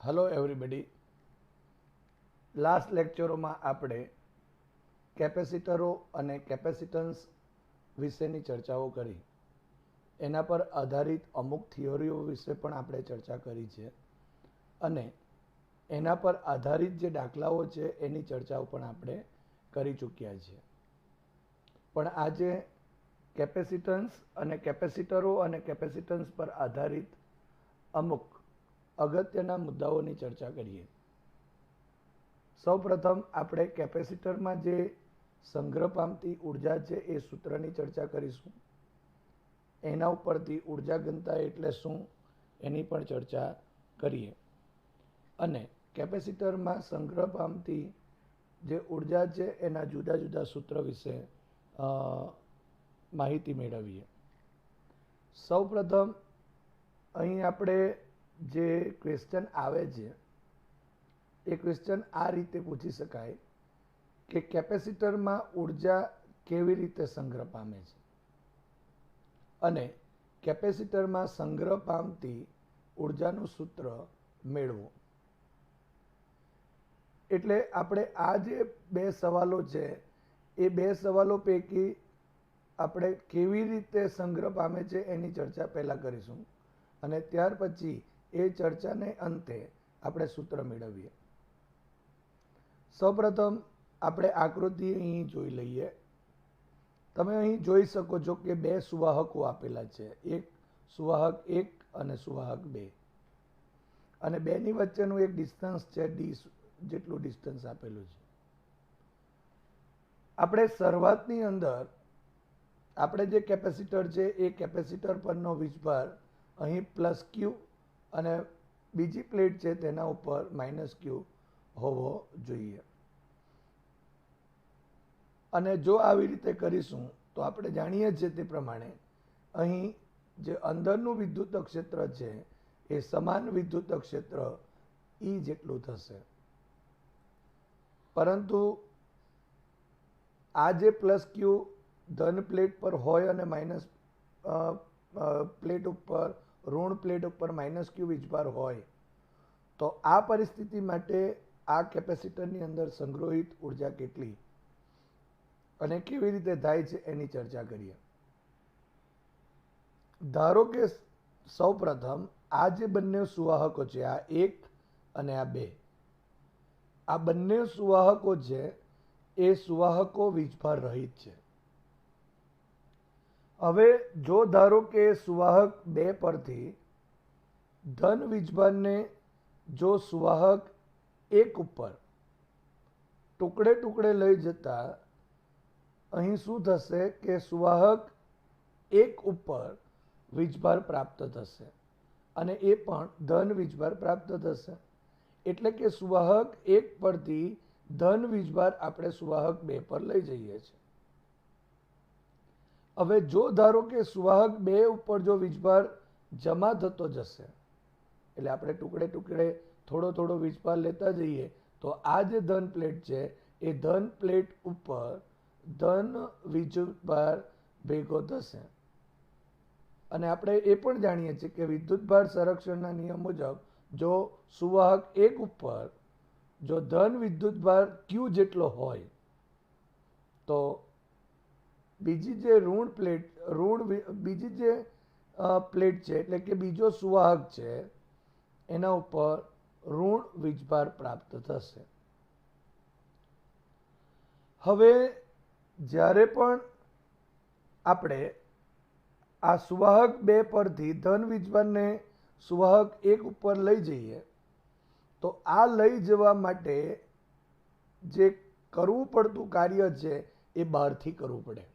Hello everybody. Last લેક્ચરોમાં આપણે કેપેસિટરો અને capacitance વિશેની ચર્ચાઓ કરી. એના પર આધારિત અમુક થિયોરીઓ વિશે પણ આપણે ચર્ચા કરી છે અને એના પર આધારિત જે દાખલાઓ છે એની ચર્ચાઓ પણ આપણે કરી ચૂક્યા છીએ. પણ આજે કેપેસિટન્સ અને કેપેસિટરો અને કેપેસિટન્સ પર આધારિત અમુક અગત્યના મુદ્દાઓની ચર્ચા કરીએ. સૌપ્રથમ આપણે કેપેસિટરમાં જે સંગ્રહ પામતી ઉર્જા છે એ સૂત્રની ચર્ચા કરીશું. એના ઉપરથી ઉર્જા ઘનતા એટલે શું એની પણ ચર્ચા કરીએ અને કેપેસિટરમાં સંગ્રહ પામતી જે ઉર્જા છે એના જુદા જુદા સૂત્ર વિશે માહિતી મેળવીએ. સૌપ્રથમ અહીં આપણે જે ક્વેશ્ચન આવે છે એ ક્વેશ્ચન આ રીતે પૂછી શકાય કે કેપેસિટરમાં ઉર્જા કેવી રીતે સંગ્રહ પામે છે અને કેપેસિટરમાં સંગ્રહ પામતી ઉર્જાનું સૂત્ર મેળવો. એટલે આપણે આ જે બે સવાલો છે એ બે સવાલો પૈકી આપણે કેવી રીતે સંગ્રહ પામે છે એની ચર્ચા પહેલાં કરીશું અને ત્યાર પછી એ ચર્ચાને અંતે આપણે સૂત્ર મેળવીએ. સૌપ્રથમ આપણે આકૃતિ અહીં જોઈ લઈએ. તમે અહીં જોઈ શકો છો કે બે સુવાહકો આપેલા છે, એક સુવાહક 1 અને સુવાહક 2 અને બેની વચ્ચેનું એક ડિસ્ટન્સ છે ડી જેટલું ડિસ્ટન્સ આપેલું છે. આપણે શરૂઆતની અંદર આપણે જે કેપેસિટર છે એ કેપેસિટર પરનો વીજભાર અહીં +Q અને બીજી પ્લેટ છે તેના ઉપર -Q હોવો જોઈએ. અને જો આવી રીતે કરીશું તો આપણે જાણીએ છીએ તે પ્રમાણે અહીં જે અંદરનું વિદ્યુત ક્ષેત્ર છે એ સમાન વિદ્યુત ક્ષેત્ર E જેટલું થશે. પરંતુ આ જે +Q ધન પ્લેટ પર હોય અને માઇનસ પ્લેટ ઉપર ઋણ પ્લેટ ઉપર -Q વીજભાર હોય તો આ પરિસ્થિતિ માટે આ કેપેસિટરની અંદર સંગ્રહિત ઉર્જા કેટલી અને કેવી રીતે થાય છે એની ચર્ચા કરીએ. ધારો કે સૌપ્રથમ આ જે બંને સુવાહકો છે, આ 1 અને આ 2, આ બંને સુવાહકો છે એ સુવાહકો વીજભાર રહિત છે. હવે જો ધારો કે સુવાહક 2 પરથી ધન વીજભારને જો સુવાહક 1 ઉપર ટુકડે ટુકડે લઈ જતા અહીં શું થશે કે સુવાહક 1 ઉપર વીજભાર પ્રાપ્ત થશે અને એ પણ ધન વીજભાર પ્રાપ્ત થશે. એટલે કે સુવાહક 1 પરથી ધન વીજભાર આપણે સુવાહક 2 પર લઈ જઈએ છીએ. હવે જો ધારો કે સુવાહક 2 ઉપર જો વીજભાર જમા થતો જશે એટલે આપણે ટુકડે ટુકડે થોડો થોડો વીજભાર લેતા જઈએ તો આ જે ધન પ્લેટ છે એ ધન પ્લેટ ઉપર ધન વીજભાર ભેગો થશે. અને આપણે એ પણ જાણીએ છીએ કે વિદ્યુતભાર સંરક્ષણના નિયમ મુજબ જો સુવાહક 1 ઉપર જો ધન વિદ્યુતભાર Q જેટલો હોય તો બીજી જે બીજી જે પ્લેટ છે એટલે કે બીજો સુવાહક છે એના ઉપર ઋણ વીજભાર પ્રાપ્ત થશે. હવે જ્યારે પણ આપણે આ સુવાહક 2 પરથી ધન વીજભારને સુવાહક 1 ઉપર લઈ જઈએ તો આ લઈ જવા માટે જે કરવું પડતું કાર્ય છે એ બહારથી કરવું પડે,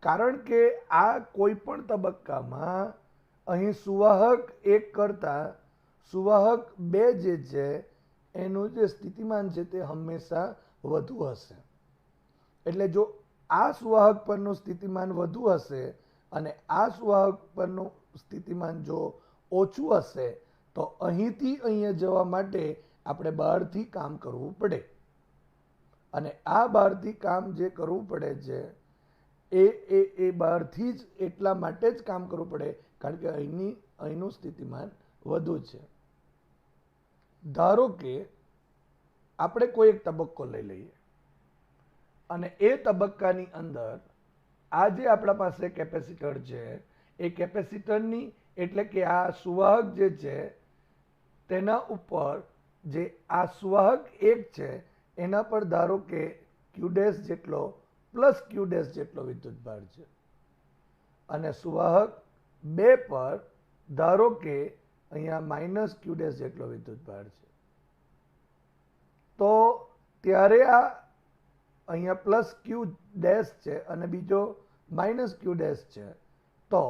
કારણ કે આ કોઈ પણ તબક્કામાં અહીં સુવાહક 1 કરતાં સુવાહક 2 જે છે એનું જે સ્થિતિમાન છે તે હંમેશા વધુ હશે. એટલે જો આ સુવાહક પરનું સ્થિતિમાન વધુ હશે અને આ સુવાહક પરનું સ્થિતિમાન જો ઓછું હશે તો અહીંથી અહીંયા જવા માટે આપણે બહારથી કામ કરવું પડે. અને આ બહારથી કામ જે કરવું પડે છે એ બહારથી જ એટલા માટે જ કામ કરવું પડે કારણ કે અહીંનું સ્થિતિમાન વધુ છે. ધારો કે આપણે કોઈ એક તબક્કો લઈ લઈએ અને એ તબક્કાની અંદર આ જે આપણા પાસે કેપેસિટર છે એ કેપેસિટરની એટલે કે આ સુવાહક જે છે તેના ઉપર જે આ સુવાહક 1 છે એના પર ધારો કે ક્યુ ડેશ જેટલો પ્લસ ક્યુ ડેશ જેટલો વિદ્યુતભાર છે અને સુવાહક 2 પર ધારો કે અહીંયા માઇનસ ક્યુ ડેશ જેટલો વિદ્યુતભાર છે. તો ત્યારે આ અહીંયા પ્લસ ક્યુ ડેશ છે અને બીજો માઇનસ ક્યુ ડેશ છે, તો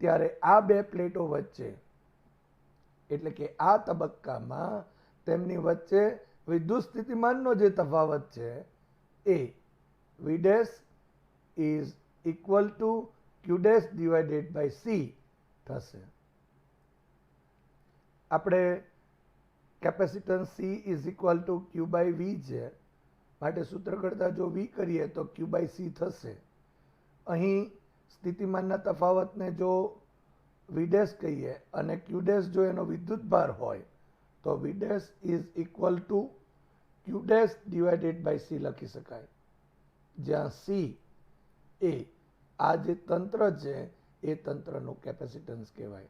ત્યારે આ 2 પ્લેટો વચ્ચે એટલે કે આ તબક્કામાં તેમની વચ્ચે વિદ્યુત સ્થિતિમાનનો જે તફાવત છે એ V dash is equal to Q dash divided by C થશે. આપણે capacitance C is equal to Q by V છે, માટે સૂત્ર કરતાં જો વી કરીએ તો ક્યુ બાય સી થશે. અહીં સ્થિતિમાનના તફાવતને જો વી ડેશ કહીએ અને ક્યુ ડેશ જો એનો વિદ્યુતભાર હોય તો V dash is equal to Q dash divided by C લખી શકાય, જ્યાં સી એ આ જે તંત્ર છે એ તંત્રનું કેપેસિટન્સ કહેવાય.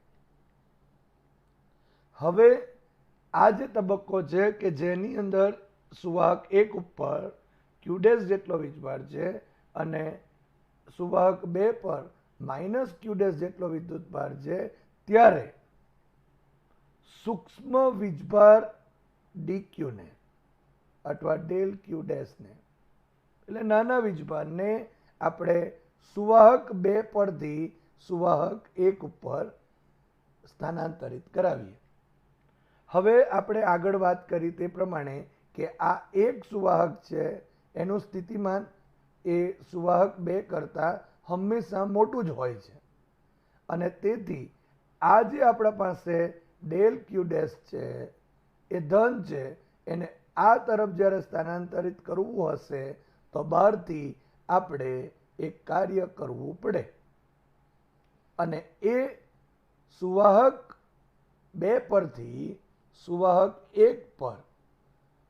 હવે આ જે તબક્કો છે કે જેની અંદર સુવાહક 1 ઉપર ક્યુ ડેશ જેટલો વીજભાર છે અને સુવાહક 2 પર માઇનસ ક્યુ ડેશ જેટલો વિદ્યુતભાર છે, ત્યારે સૂક્ષ્મ વીજભાર ડીક્યુ ને અથવા ડેલ ક્યુ ડેશને એટલે નાના વીજભારને આપણે સુવાહક 2 પરથી સુવાહક 1 ઉપર સ્થાનાંતરિત કરાવીએ. હવે આપણે આગળ વાત કરી તે પ્રમાણે કે આ એક સુવાહક છે એનું સ્થિતિમાન એ સુવાહક 2 કરતાં હંમેશા મોટું જ હોય છે અને તેથી આ જે આપણા પાસે ડેલ ક્યુ ડેશ છે એ ધન છે, એને આ તરફ જ્યારે સ્થાનાંતરિત કરવું હશે તો બહારથી આપણે એક કાર્ય કરવું પડે અને એ સુવાહક 2 પરથી સુવાહક 1 પર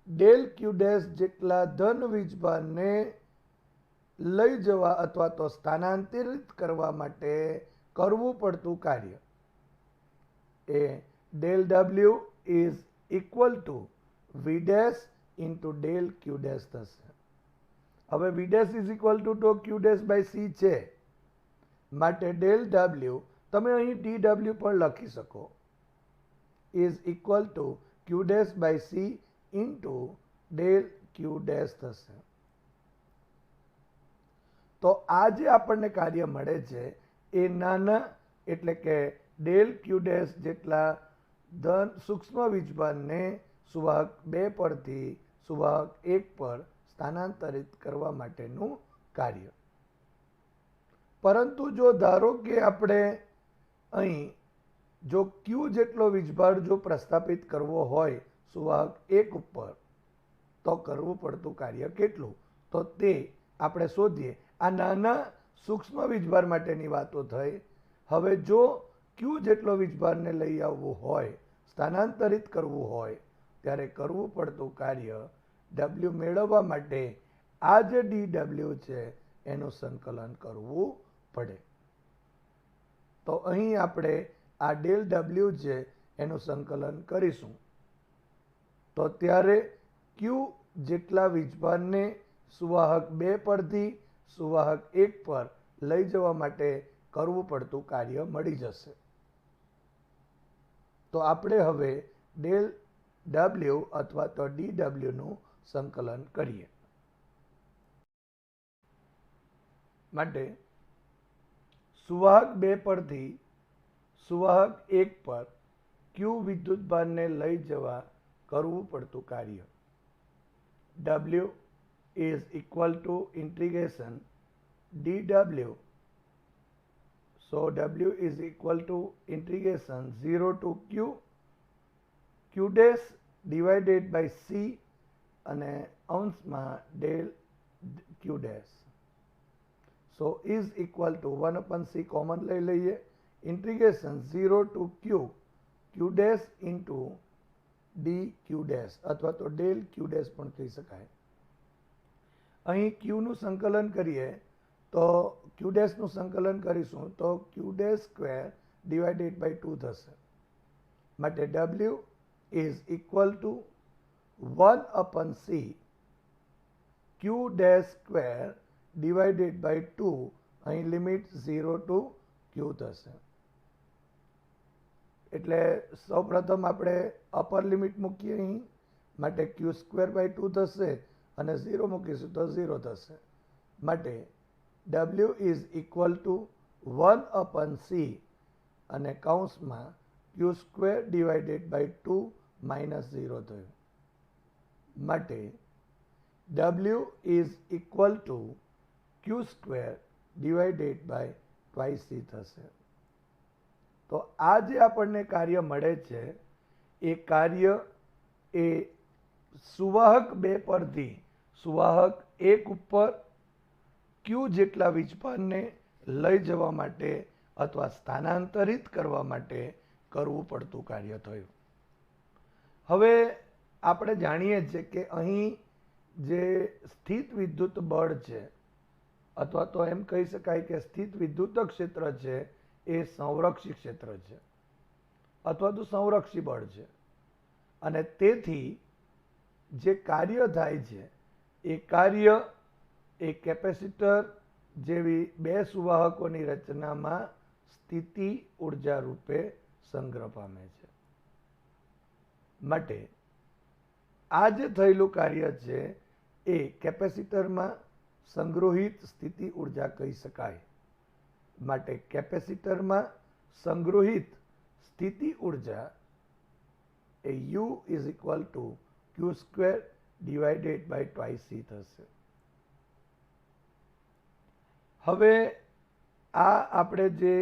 ડેલ ક્યુ ડેશ જેટલા ધન વીજભારને લઈ જવા અથવા તો સ્થાનાંતરિત કરવા માટે કરવું પડતું કાર્ય એ del W is equal to V dash into del Q dash થશે. હવે V dash is equal to Q dash by C છે, માટે ડેલ ડબલ્યુ તમે અહીં ડી ડબલ્યુ પણ લખી શકો, is equal to Q dash by C into del Q dash થશે. તો આ જે આપણને કાર્ય મળે છે એ નાના એટલે કે ડેલ ક્યુ ડેશ જેટલા ધન સૂક્ષ્મ વીજભારને સુવાહક 2 પરથી સુવાહક 1 પર સ્થાનાંતરિત કરવા માટેનું કાર્ય. પરંતુ જો ધારો કે આપણે અહીં જો ક્યુ જેટલો વીજભાર જો પ્રસ્થાપિત કરવો હોય સુવાહક 1 ઉપર તો કરવું પડતું કાર્ય કેટલું, તો તે આપણે શોધીએ. આ નાના સૂક્ષ્મ વીજભાર માટેની વાતો થઈ. હવે જો ક્યુ જેટલો વીજભારને લઈ આવવું હોય, સ્થાનાંતરિત કરવું હોય, ત્યારે કરવું પડતું કાર્ય ડબલ્યુ મેળવવા માટે આ જે ડી ડબલ્યુ છે એનું સંકલન કરવું પડે. તો અહીં આપણે આ ડેલ ડબલ્યુ છે એનું સંકલન કરીશું તો ત્યારે ક્યુ જેટલા વીજભારને સુવાહક 2 પરથી સુવાહક 1 પર લઈ જવા માટે કરવું પડતું કાર્ય મળી જશે. તો આપણે હવે ડેલ ડબલ્યુ અથવા તો DW સંકલન કરીએ. માટે સુવાહક 2 પરથી સુવાહક 1 પર ક્યુ વિદ્યુતભારને લઈ જવા કરવું પડતું કાર્ય W is equal to integration dW. So W is equal to integration 0 to Q dash divided by C અને અંશમાં del Q dash. So is equal to 1/C common લઈ લઈએ. Integration 0 to Q dash into dQ dash અથવા તો del Q dash પણ કહી શકાય. અહીં Qનું સંકલન કરીએ તો Q dash નું સંકલન કરીશું તો Q dash square divided by 2 થશે. માટે W is equal to 1/C Q dash square divided by 2. અહીં લિમિટ 0 to Q થશે. એટલે સૌપ્રથમ આપણે અપર લિમિટ મૂકીએ અહીં, માટે Q સ્ક્વેર બાય 2 થશે અને 0 મૂકીશું તો 0 થશે. માટે W is equal to 1/C અને કૌંસમાં Q square divided by 2 minus 0 થયું. માટે W is equal to Q square divided by 2C થશે. તો આ જે આપણને કાર્ય મળે છે એ કાર્ય એ સુવાહક 2 પરથી સુવાહક 1 ઉપર Q જેટલા વીજભારને લઈ જવા માટે અથવા સ્થાનાંતરિત કરવા માટે કરવું પડતું કાર્ય થયું. હવે આપણે જાણીએ છીએ કે અહીં જે સ્થિત વિદ્યુત બળ છે અથવા તો એમ કહી શકાય કે સ્થિત વિદ્યુત ક્ષેત્ર છે એ સંરક્ષી ક્ષેત્ર છે અથવા તો સંરક્ષી બળ છે. અને તેથી જે કાર્ય થાય છે એ કાર્ય એ કેપેસિટર જેવી 2 સુવાહકોની રચનામાં સ્થિતિ ઉર્જા રૂપે સંગ્રહ પામે છે. માટે આ જે થયેલું કાર્ય છે એ કેપેસિટરમાં સંગ્રહિત સ્થિતિ ઉર્જા કહી શકાય. માટે કેપેસિટરમાં સંગ્રહિત સ્થિતિ ઉર્જા એ U is equal to Q square divided by 2C થશે. હવે આ આપણે જે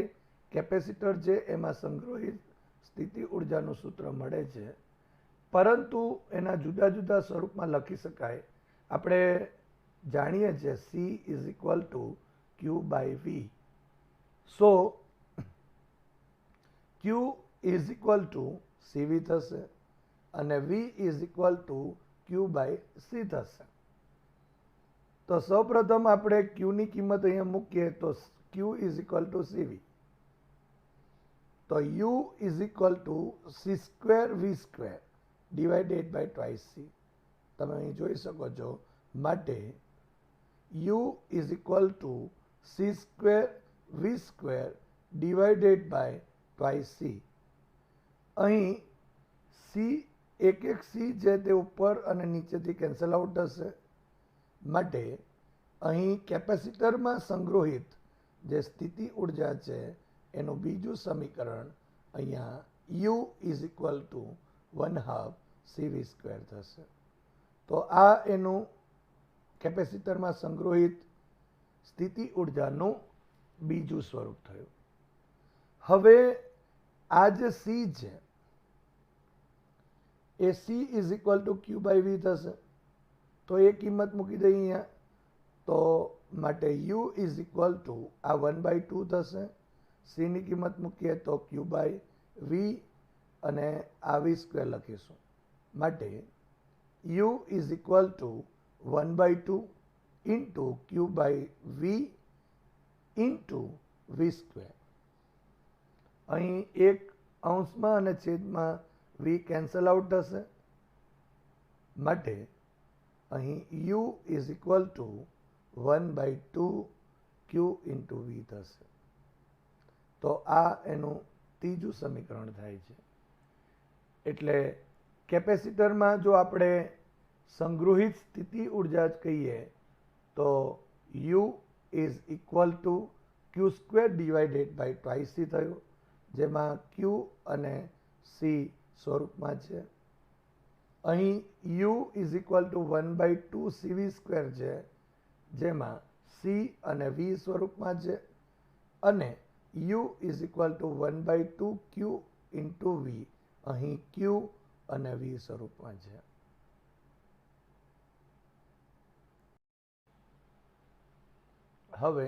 કેપેસિટર છે એમાં સંગ્રહિત સ્થિતિ ઉર્જાનું સૂત્ર મળે છે, પરંતુ એના જુદા જુદા સ્વરૂપમાં લખી શકાય. આપણે જાણીએ છીએ C is equal to Q by V. So Q is equal to CV થશે અને V is equal to Q by C થશે. તો સૌપ્રથમ આપણે Q ની કિંમત અહીંયા મૂકીએ તો Q is equal to CV. તો U is equal to C square V square divided by 2C. તમે અહીં જોઈ શકો છો. માટે U is equal to C square V square divided by 2C. અહીં C એક C છે તે ઉપર અને નીચેથી કેન્સલ આઉટ થશે. માટે અહીં કેપેસિટરમાં સંગ્રહિત જે સ્થિતિ ઉર્જા છે એનું બીજું સમીકરણ અહીંયા U is equal to 1/2 CV square થશે. તો આ એનું કેપેસિટરમાં સંગ્રહિત સ્થિતિ ઉર્જાનું બીજું સ્વરૂપ થયું. હવે આ જે C છે એ C is equal to Q by V થશે. તો એ કિંમત મૂકી દઈએ અહીંયા. તો માટે U is equal to આ 1/2 થશે. C ની કિંમત મૂકીએ તો Q by V અને આ V સ્ક્વેર લખીશું. માટે U is equal to 1/2 into Q by V into V square. અહીં એક અંશમાં અને છેદમાં V કેન્સલ આઉટ થશે. માટે અહીં U is equal to 1/2 Q into V થશે. તો આ એનું ત્રીજું સમીકરણ થાય છે. એટલે કેપેસિટરમાં જો આપણે સંગૃહિત સ્થિતિ ઉર્જા જ કહીએ તો U is equal to Q square divided by twice C થયું, જેમાં ક્યુ અને સી સ્વરૂપમાં છે. અહીં U is equal to 1/2 CV square છે, જેમાં સી અને વી સ્વરૂપમાં છે, અને U is equal to 1/2 Q into V, અહીં ક્યુ અને વી સ્વરૂપમાં છે. હવે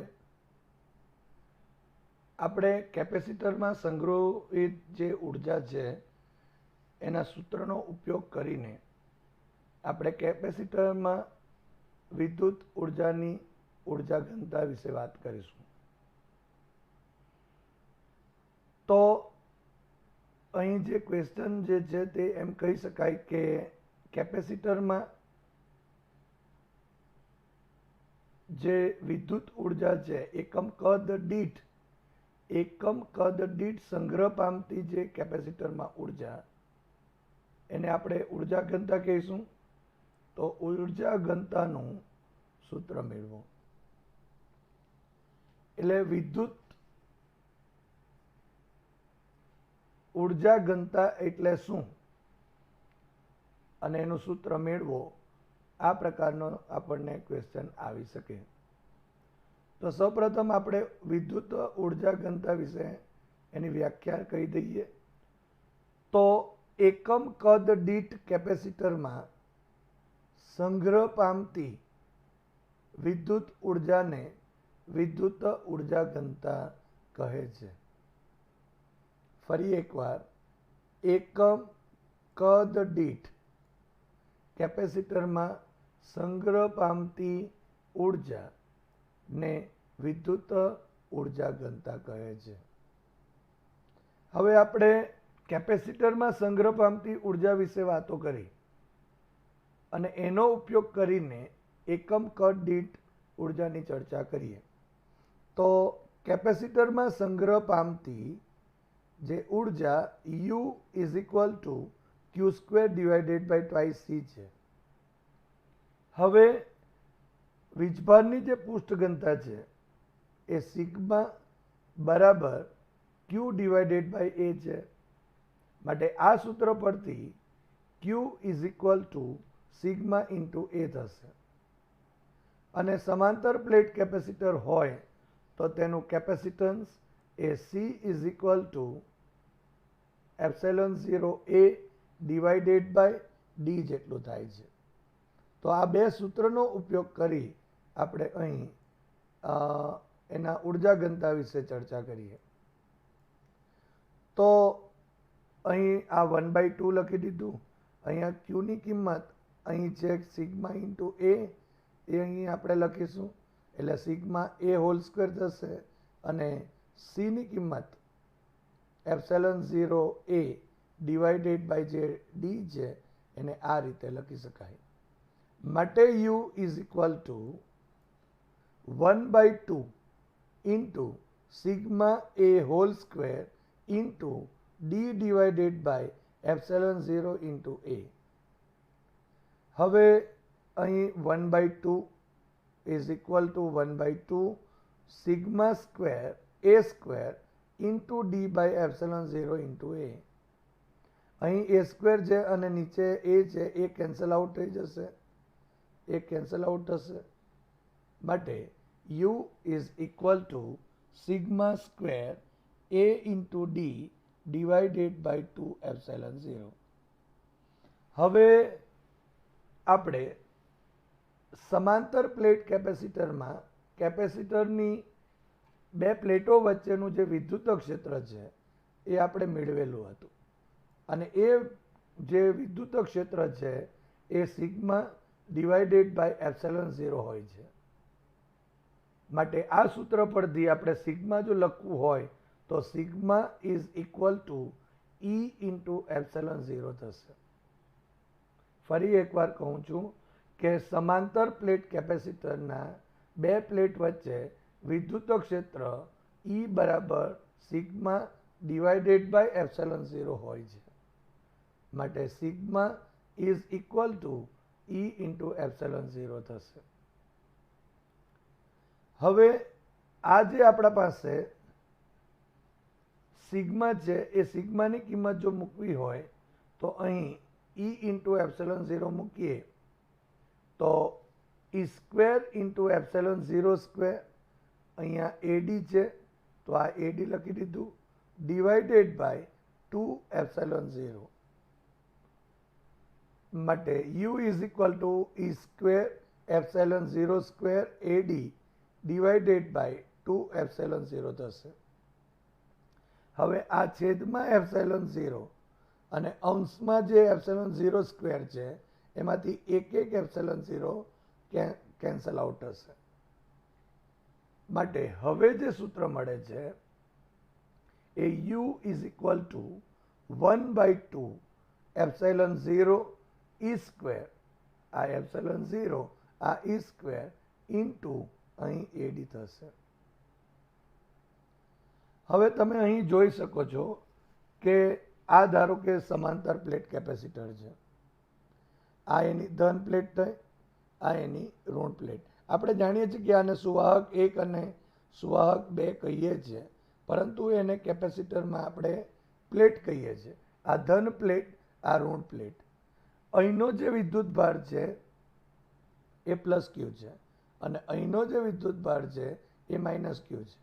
આપણે કેપેસિટરમાં સંગ્રહિત જે ઉર્જા છે એના સૂત્રનો ઉપયોગ કરીને આપણે કેપેસિટરમાં વિદ્યુત ઉર્જાની ઉર્જા ઘનતા વિશે વાત કરીશું. તો અહીં જે ક્વેશ્ચન જે છે તે એમ કહી શકાય કે કેપેસિટરમાં જે વિદ્યુત ઉર્જા છે એકમ કદ દીઠ સંગ્રહ પામતી જે કેપેસિટરમાં ઉર્જા, એને આપણે ઉર્જા ઘનતા કહીશું. તો ઉર્જા ઘનતાનું સૂત્ર મેળવો. એટલે વિદ્યુત ઉર્જા ઘનતા એટલે શું અને એનું સૂત્ર મેળવો, આ પ્રકારનો આપણને ક્વેશ્ચન આવી શકે. તો સૌપ્રથમ આપણે વિદ્યુત ઉર્જા ઘનતા વિશે એની વ્યાખ્યા કહી દઈએ. તો એકમ કદ દીઠ કેપેસિટરમાં સંગ્રહ પામતી વિદ્યુત ઉર્જાને વિદ્યુત ઉર્જા ઘનતા કહે છે. ફરી એકવાર, એકમ કદ દીઠ કેપેસિટરમાં સંગ્રહ પામતી ઉર્જાને વિદ્યુત ઉર્જા ઘનતા કહે છે. હવે આપણે કેપેસિટરમાં સંગ્રહ પામતી ઉર્જા વિશે વાતો કરી અને એનો ઉપયોગ કરીને એકમ કદ દીઠ ઉર્જાની ચર્ચા કરીએ. તો કેપેસિટરમાં સંગ્રહ પામતી જે ઉર્જા U is equal to Q square divided by twice C છે. હવે વીજભારની જે પૃષ્ઠ ઘનતા છે એ સિગ્મા બરાબર ક્યુ ડિવાઇડેડ બાય એ છે. માટે આ સૂત્ર પરથી Q is equal to sigma into A થશે. અને સમાંતર પ્લેટ કેપેસિટર હોય તો તેનું કેપેસિટન્સ એ C is equal to epsilon 0 A divided by D જેટલું થાય છે. તો આ બે સૂત્રનો ઉપયોગ કરી આપણે અહીં એના ઉર્જા ઘનતા વિશે ચર્ચા કરીએ. તો અહીં આ 1/2 લખી દીધું. અહીંયા ક્યુની કિંમત અહીં છે સિગ્મા ઇન્ટુ એ અહીં આપણે લખીશું. એટલે સિગ્મા એ હોલ સ્ક્વેર થશે અને સીની કિંમત એપ્સિલોન 0 એ ડિવાઇડેડ બાય જે ડી છે એને આ રીતે લખી શકાય. માટે U is equal to 1/2 into sigma A whole square into D divided by epsilon 0 into A. હવે અહીં 1/2 is equal to 1/2 sigma square A square into D by epsilon 0 into A. અહીં એ સ્ક્વેર છે અને નીચે એ છે, એ cancel out થઈ જશે, એ cancel out થશે. માટે U is equal to sigma square A into D divided by 2 epsilon 0. હવે આપણે સમાંતર પ્લેટ કેપેસિટરમાં કેપેસિટરની બે પ્લેટો વચ્ચેનું જે વિદ્યુત ક્ષેત્ર છે એ આપણે મેળવેલું હતું. અને એ જે વિદ્યુત ક્ષેત્ર છે એ સિગ્મા ડિવાઇડેડ બાય એપ્સિલોન 0 હોય છે. માટે આ સૂત્ર પરથી આપણે સિગ્મા જો લખવું હોય તો sigma is equal two E into epsilon 0 થશે. ફરી એકવાર કહું છું કે સમાંતર પ્લેટ કેપેસિટરના બે પ્લેટ વચ્ચે વિદ્યુત ક્ષેત્ર E બરાબર સિગ્મા ડિવાઇડેડ બાય એપ્સિલોન 0 હોય છે. માટે sigma is equal to E into epsilon 0 થશે. હવે આ જે આપણા પાસે સિગ્મા છે એ સિગ્માની કિંમત જો મૂકવી હોય તો અહીં E ઇન્ટુ એપ્સિલોન 0 મૂકીએ તો E square into epsilon 0 square, અહીંયા AD છે તો આ AD લખી દીધું, ડિવાઇડેડ બાય 2 એપ્સિલોન 0. માટે U is equal to E square epsilon 0 square AD divided by 2 epsilon 0 થશે. હવે આ છેદમાં એપ્સિલોન 0 અને અંશમાં જે એપ્સિલોન 0 સ્ક્વેર છે એમાંથી એક એપ્સિલોન 0 કેન્સલ આઉટ થશે. માટે હવે જે સૂત્ર મળે છે એ U is equal to 1/2 epsilon 0 E square, આ એપ્સિલોન 0 આ E સ્ક્વેર ઇન્ટુ અહીં AD થશે. હવે તમે અહીં જોઈ શકો છો કે આ ધારો કે સમાંતર પ્લેટ કેપેસિટર છે, આ એની ધન પ્લેટ થઈ, આ એની ઋણ પ્લેટ. આપણે જાણીએ છીએ કે આને સુવાહક 1 અને સુવાહક 2 કહીએ છીએ, પરંતુ એને કેપેસિટરમાં આપણે પ્લેટ કહીએ છીએ. આ ધન પ્લેટ, આ ઋણ પ્લેટ. અહીંનો જે વિદ્યુત ભાર છે એ પ્લસ ક્યુ છે અને અહીંનો જે વિદ્યુત ભાર છે એ માઇનસ ક્યુ છે.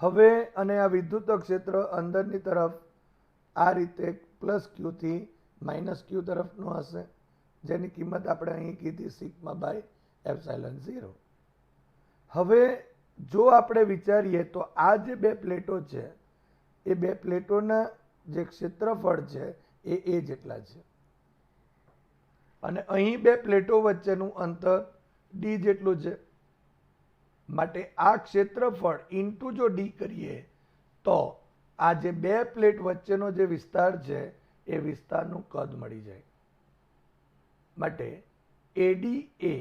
હવે અને આ વિદ્યુત ક્ષેત્ર અંદરની તરફ આ રીતે પ્લસ ક્યુથી માઇનસ ક્યુ તરફનું હશે, જેની કિંમત આપણે અહીં કીધી સિગ્મા બાય એપ્સિલોન 0. હવે જો આપણે વિચારીએ તો આ જે બે પ્લેટો છે એ બે પ્લેટોના જે ક્ષેત્રફળ છે એ A જેટલા છે અને અહીં બે પ્લેટો વચ્ચેનું અંતર D જેટલું છે. માટે આ ક્ષેત્રફળ ઇન્ટુ જો D કરીએ તો આ જે બે પ્લેટ વચ્ચેનો જે વિસ્તાર છે એ વિસ્તારનું કદ મળી જાય. માટે AD એ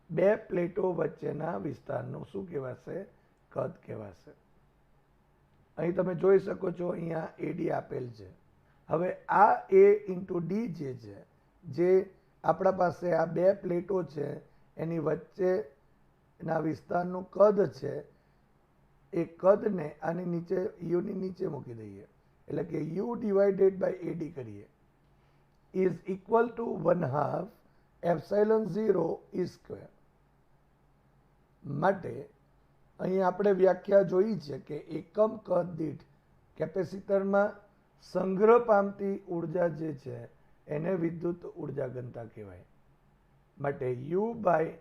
બે પ્લેટો વચ્ચેના વિસ્તારનું શું કહેવાશે? કદ કહેવાશે. અહીં તમે જોઈ શકો છો, અહીંયા AD આપેલ છે. હવે આ A ઇન્ટુ D જે છે, જે આપણા પાસે આ બે પ્લેટો છે એની વચ્ચેના વિસ્તારનું કદ છે, એ કદને આની નીચે યુની નીચે મૂકી દઈએ, એટલે કે U ડિવાઇડેડ બાય AD કરીએ, is equal to 1/2 epsilon 0 E square. માટે અહીં આપણે વ્યાખ્યા જોઈ છે કે એકમ કદ દીઠ કેપેસિટરમાં સંગ્રહ પામતી ઉર્જા જે છે એને વિદ્યુત ઉર્જા ઘનતા કહેવાય. માટે U બાય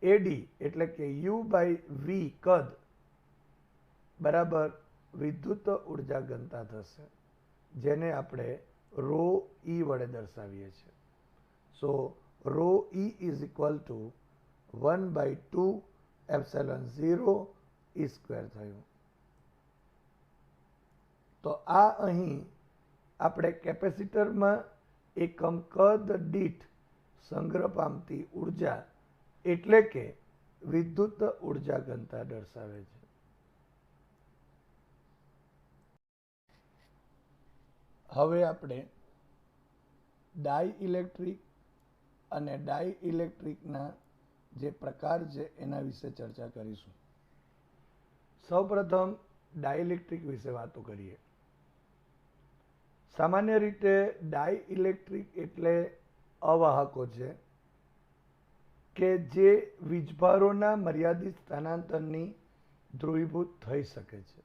AD એટલે કે U બાય V કદ બરાબર વિદ્યુત ઉર્જા ઘનતા થશે, જેને આપણે ρ E વડે દર્શાવીએ છીએ. સો ρ E is equal to 1/2 epsilon 0 E square થયું. તો આ અહીં આપણે કેપેસિટરમાં એકમ કદ દીઠ સંગ્રહ પામતી ઉર્જા એટલે કે વિદ્યુત ઉર્જા ઘનતા દર્શાવે છે. હવે આપણે ડાઇઇલેક્ટ્રિક અને ડાઇઇલેક્ટ્રિકના જે પ્રકાર છે એના વિશે ચર્ચા કરીશું. સૌપ્રથમ ડાઇલેક્ટ્રિક વિશે વાતો કરીએ. સામાન્ય રીતે ડાઇઇલેક્ટ્રિક એટલે અવાહકો છે કે જે વીજભારોના મર્યાદિત સ્થાનાંતરની ધ્રુવીભૂત થઈ શકે છે.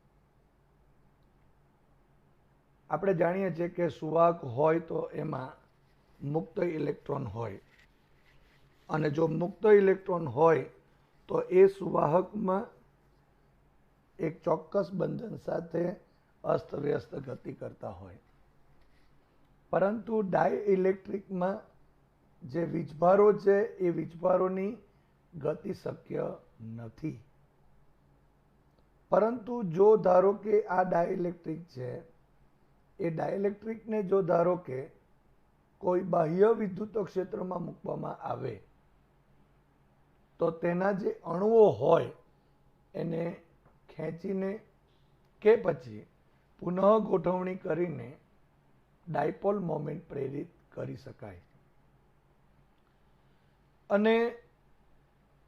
આપણે જાણીએ છીએ કે સુવાહક હોય તો એમાં મુક્ત ઇલેક્ટ્રોન હોય, અને જો મુક્ત ઇલેક્ટ્રોન હોય તો એ સુવાહકમાં એક ચોક્કસ બંધન સાથે અસ્તવ્યસ્ત ગતિ કરતા હોય. પરંતુ ડાઇઇલેક્ટ્રિકમાં જે વીજભારો છે એ વીજભારોની ગતિ શક્ય નથી. પરંતુ જો ધારો કે આ ડાઇલેક્ટ્રિક છે, એ ડાઇલેક્ટ્રિકને જો ધારો કે કોઈ બાહ્ય વિદ્યુત ક્ષેત્રમાં મૂકવામાં આવે તો તેના જે અણુઓ હોય એને ખેંચીને કે પછી પુનઃ ગોઠવણી કરીને ડાયપોલ મોમેન્ટ પ્રેરિત કરી શકાય. અને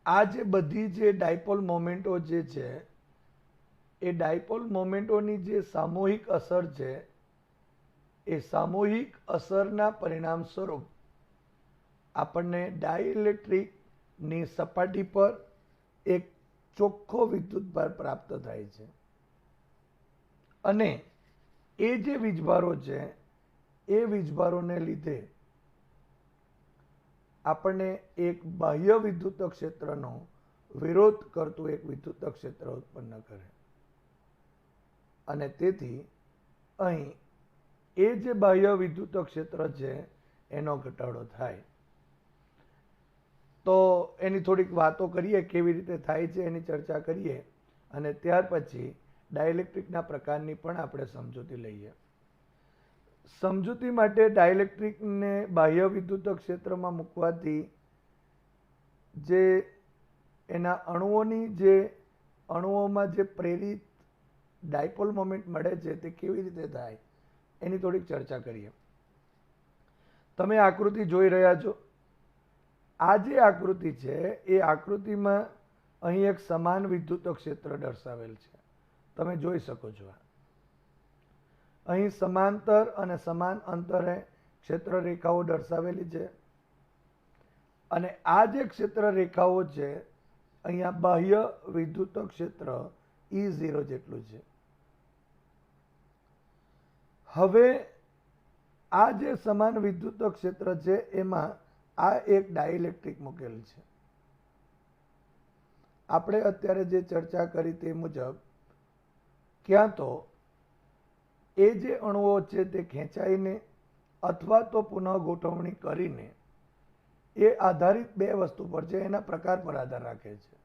આ જે બધી જે ડાયપોલ મોમેન્ટો જે છે એ ડાયપોલ મોમેન્ટોની જે સામૂહિક અસર છે એ સામૂહિક અસરના પરિણામ સ્વરૂપ આપણને ડાઇલેક્ટ્રિકની સપાટી પર એક ચોખ્ખો વિદ્યુતભાર પ્રાપ્ત થાય છે. અને એ જે વીજભારો છે એ વીજભારોને લીધે આપણને એક બાહ્ય વિદ્યુત ક્ષેત્રનો વિરોધ કરતું એક વિદ્યુત ક્ષેત્ર ઉત્પન્ન કરે. અને તેથી અહીં એ જે બાહ્ય વિદ્યુત ક્ષેત્ર છે એનો ઘટાડો થાય. તો એની થોડીક વાતો કરીએ, કેવી રીતે થાય છે એની ચર્ચા કરીએ, અને ત્યાર પછી ડાઇલેક્ટ્રિકના પ્રકારની પણ આપણે સમજૂતી લઈએ. સમજૂતી માટે ડાઇલેક્ટ્રિકને બાહ્ય વિદ્યુત ક્ષેત્રમાં મૂકવાથી જે એના અણુઓમાં જે પ્રેરિત ડાયપોલ મોમેન્ટ મળે છે તે કેવી રીતે થાય એની થોડીક ચર્ચા કરીએ. તમે આકૃતિ જોઈ રહ્યા છો. આ જે આકૃતિ છે એ આકૃતિમાં અહીં એક સમાન વિદ્યુત ક્ષેત્ર દર્શાવેલ છે. તમે જોઈ શકો છો. અહીં સમાંતર અને સમાન અંતરે ક્ષેત્ર રેખાઓ દર્શાવેલી છે. અને આ જે ક્ષેત્ર રેખાઓ છે અહીંયા બાહ્ય વિદ્યુત ક્ષેત્ર E0 જેટલું છે. હવે આ જે સમાન વિદ્યુત ક્ષેત્ર છે એમાં આ એક ડાઇલેક્ટ્રિક મૂકેલ છે. આપણે અત્યારે જે ચર્ચા કરી તે મુજબ ક્યાં તો એ જે અણુઓ છે તે ખેંચાઈને અથવા તો પુનઃ ગોઠવણી કરીને એ આધારિત બે વસ્તુ પર છે, એના પ્રકાર પર આધાર રાખે છે.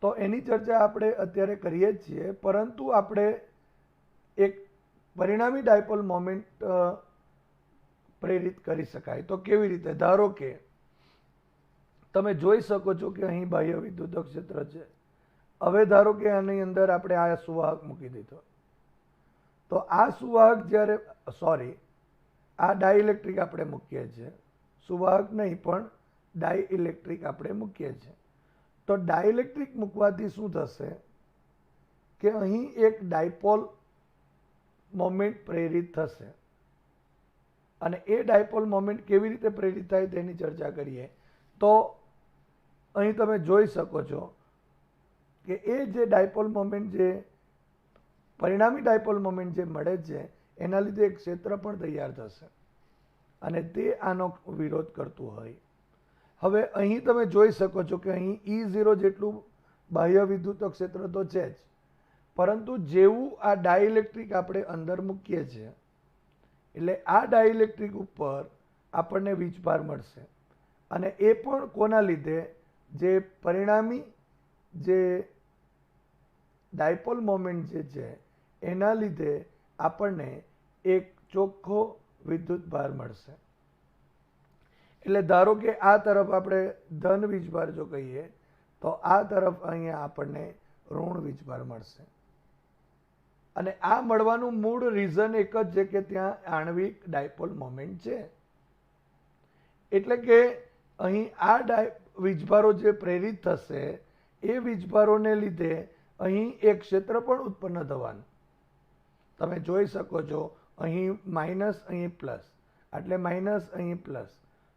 તો એની ચર્ચા આપણે અત્યારે કરીએ જ છીએ, પરંતુ આપણે એક પરિણામી ડાયપોલ મોમેન્ટ પ્રેરિત કરી શકાય. તો કેવી રીતે? ધારો કે તમે જોઈ શકો છો કે અહીં બાહ્ય વિદ્યુત ક્ષેત્ર છે. હવે ધારો કે આની અંદર આપણે આ સુવાહક મૂકી દીધો, તો આ સુવાહક જ્યારે આ ડાઇલેક્ટ્રિક આપણે મૂકીએ છીએ, સુવાહક નહીં પણ ડાઇલેક્ટ્રિક આપણે મૂકીએ છીએ. તો ડાઇલેક્ટ્રિક મૂકવાથી શું થશે કે અહીં એક ડાયપોલ મોમેન્ટ પ્રેરિત થશે. અને એ ડાયપોલ મોમેન્ટ કેવી રીતે પ્રેરિત થાય તેની ચર્ચા કરીએ. તો અહીં તમે જોઈ શકો છો કે એ જે ડાયપોલ મોમેન્ટ, જે પરિણામી ડાયપોલ મોમેન્ટ જે મળે છે એના લીધે એક ક્ષેત્ર પણ તૈયાર થશે અને તે આનો વિરોધ કરતું હોય. હવે અહીં તમે જોઈ શકો છો કે અહીં E0 જેટલું બાહ્ય વિદ્યુત ક્ષેત્ર તો છે જ, પરંતુ જેવું આ ડાઇલેક્ટ્રિક આપણે અંદર મૂકીએ છીએ એટલે આ ડાઇલેક્ટ્રિક ઉપર આપણને વીજભાર મળશે. અને એ પણ કોના લીધે? જે પરિણામી જે ડાયપોલ મોમેન્ટ જે છે એના લીધે આપણને એક ચોખ્ખો વિદ્યુત ભાર મળશે. એટલે ધારો કે આ તરફ આપણે ધન વીજભાર જો કહીએ તો આ તરફ અહીંયા આપણને ઋણ વીજભાર મળશે. અને આ મળવાનું મૂળ રીઝન એક જ છે કે ત્યાં આણ્વિક ડાયપોલ મોમેન્ટ છે. એટલે કે અહીં આ વીજભારો જે પ્રેરિત થશે એ વીજભારોને લીધે અહીં એક ક્ષેત્ર પણ ઉત્પન્ન થવાનું. તમે જોઈ શકો છો અહીં માઇનસ, અહીં પ્લસ, એટલે માઇનસ, અહીં પ્લસ.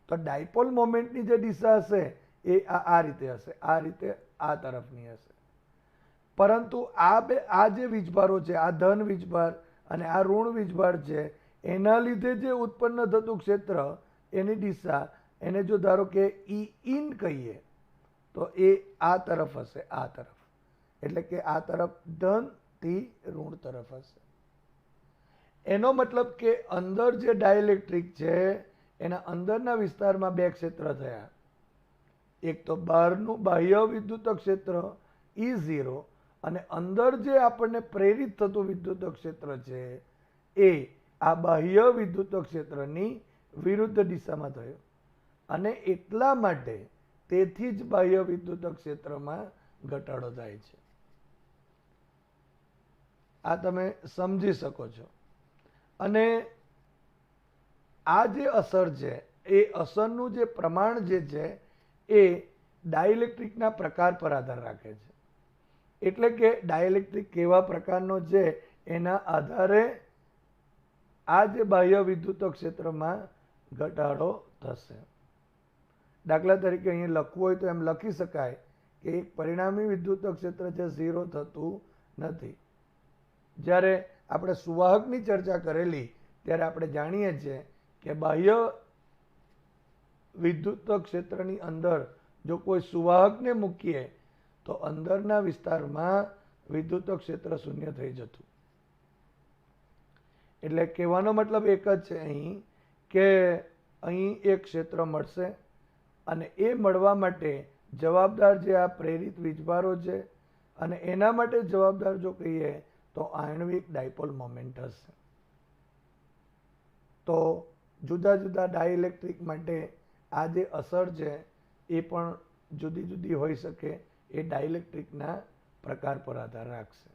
તો ડાયપોલ મોમેન્ટની જે દિશા હશે એ આ રીતે હશે, આ રીતે આ તરફની હશે. પરંતુ આ જે વીજભારો છે, આ ધન વીજભાર અને આ ઋણ વીજભાર છે, એના લીધે જે ઉત્પન્ન થતું ક્ષેત્ર એની દિશા, એને જો ધારો કે E in કહીએ તો એ આ તરફ હશે, આ તરફ. એટલે કે આ તરફ ધન થી ઋણ તરફ હશે. એનો મતલબ કે અંદર જે ડાઇલેક્ટ્રિક છે એના અંદરના વિસ્તારમાં બે ક્ષેત્ર થયા. એક તો બહારનું બાહ્ય વિદ્યુત ક્ષેત્ર E0 અને અંદર જે આપણને પ્રેરિત થતું વિદ્યુત ક્ષેત્ર છે એ આ બાહ્ય વિદ્યુત ક્ષેત્રની વિરુદ્ધ દિશામાં થયો અને એટલા માટે તેથી જ બાહ્ય વિદ્યુત ક્ષેત્રમાં ઘટાડો થાય છે. આ તમે સમજી શકો છો. અને આ જે અસર છે એ અસરનું જે પ્રમાણ જે છે એ ડાઇલેક્ટ્રિકના પ્રકાર પર આધાર રાખે છે. એટલે કે ડાઇલેક્ટ્રિક કેવા પ્રકારનો છે એના આધારે આ જે બાહ્ય વિદ્યુત ક્ષેત્રમાં ઘટાડો થશે. દાખલા તરીકે અહીં લખવું હોય તો એમ લખી શકાય કે એક પરિણામી વિદ્યુત ક્ષેત્ર છે 0 થતું નથી. જ્યારે આપણે સુવાહકની ચર્ચા કરેલી ત્યારે આપણે જાણીએ છીએ કે બાહ્ય વિદ્યુત ક્ષેત્રની અંદર જો કોઈ સુવાહકને મૂકીએ તો અંદરના વિસ્તારમાં વિદ્યુત ક્ષેત્ર શૂન્ય થઈ જતું. એટલે કહેવાનો મતલબ એક જ છે અહીં કે અહીં એક ક્ષેત્ર મળશે અને એ મળવા માટે જવાબદાર જે આ પ્રેરિત વીજભારો છે અને એના માટે જવાબદાર જો કહીએ તો આણ્વિક ડાયપોલ મોમેન્ટ હશે. તો જુદા જુદા ડાઇલેક્ટ્રિક માટે આ જે અસર છે એ પણ જુદી જુદી હોઈ શકે. એ ડાઇલેક્ટ્રિકના પ્રકાર પર આધાર રાખશે.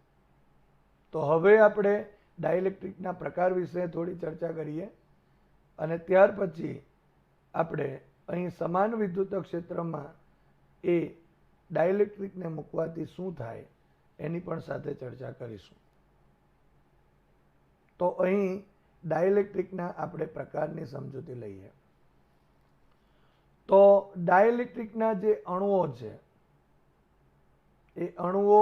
તો હવે આપણે ડાઇલેક્ટ્રિકના પ્રકાર વિશે થોડી ચર્ચા કરીએ અને ત્યાર પછી આપણે અહીં સમાન વિદ્યુત ક્ષેત્રમાં એ ડાઇલેક્ટ્રિકને મૂકવાથી શું થાય એની પણ સાથે ચર્ચા કરીશું. તો અહીં ડાઇલેક્ટ્રિકના આપણે પ્રકારની સમજૂતી લઈએ. તો ડાઇલેક્ટ્રિકના જે અણુઓ છે એ અણુઓ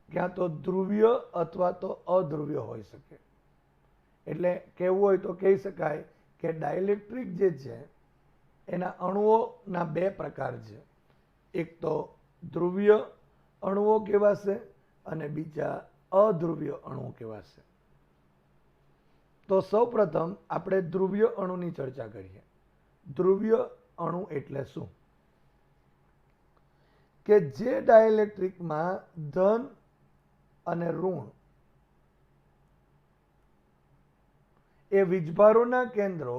ક્યાં તો ધ્રુવીય અથવા તો અધ્રુવીય હોઈ શકે. એટલે કહેવું હોય તો કહી શકાય કે ડાઇલેક્ટ્રિક જે છે એના અણુઓના બે પ્રકાર છે. એક તો ધ્રુવીય અણુઓ કહેવાશે અને બીજા અધ્રુવીય અણુઓ કહેવાશે. તો સૌપ્રથમ આપણે ધ્રુવીય અણુની ચર્ચા કરીએ. ધ્રુવીય અણુ એટલે શું? કે જે ડાઇલેક્ટ્રિકમાં ધન અને ઋણ એ વીજભારોના કેન્દ્રો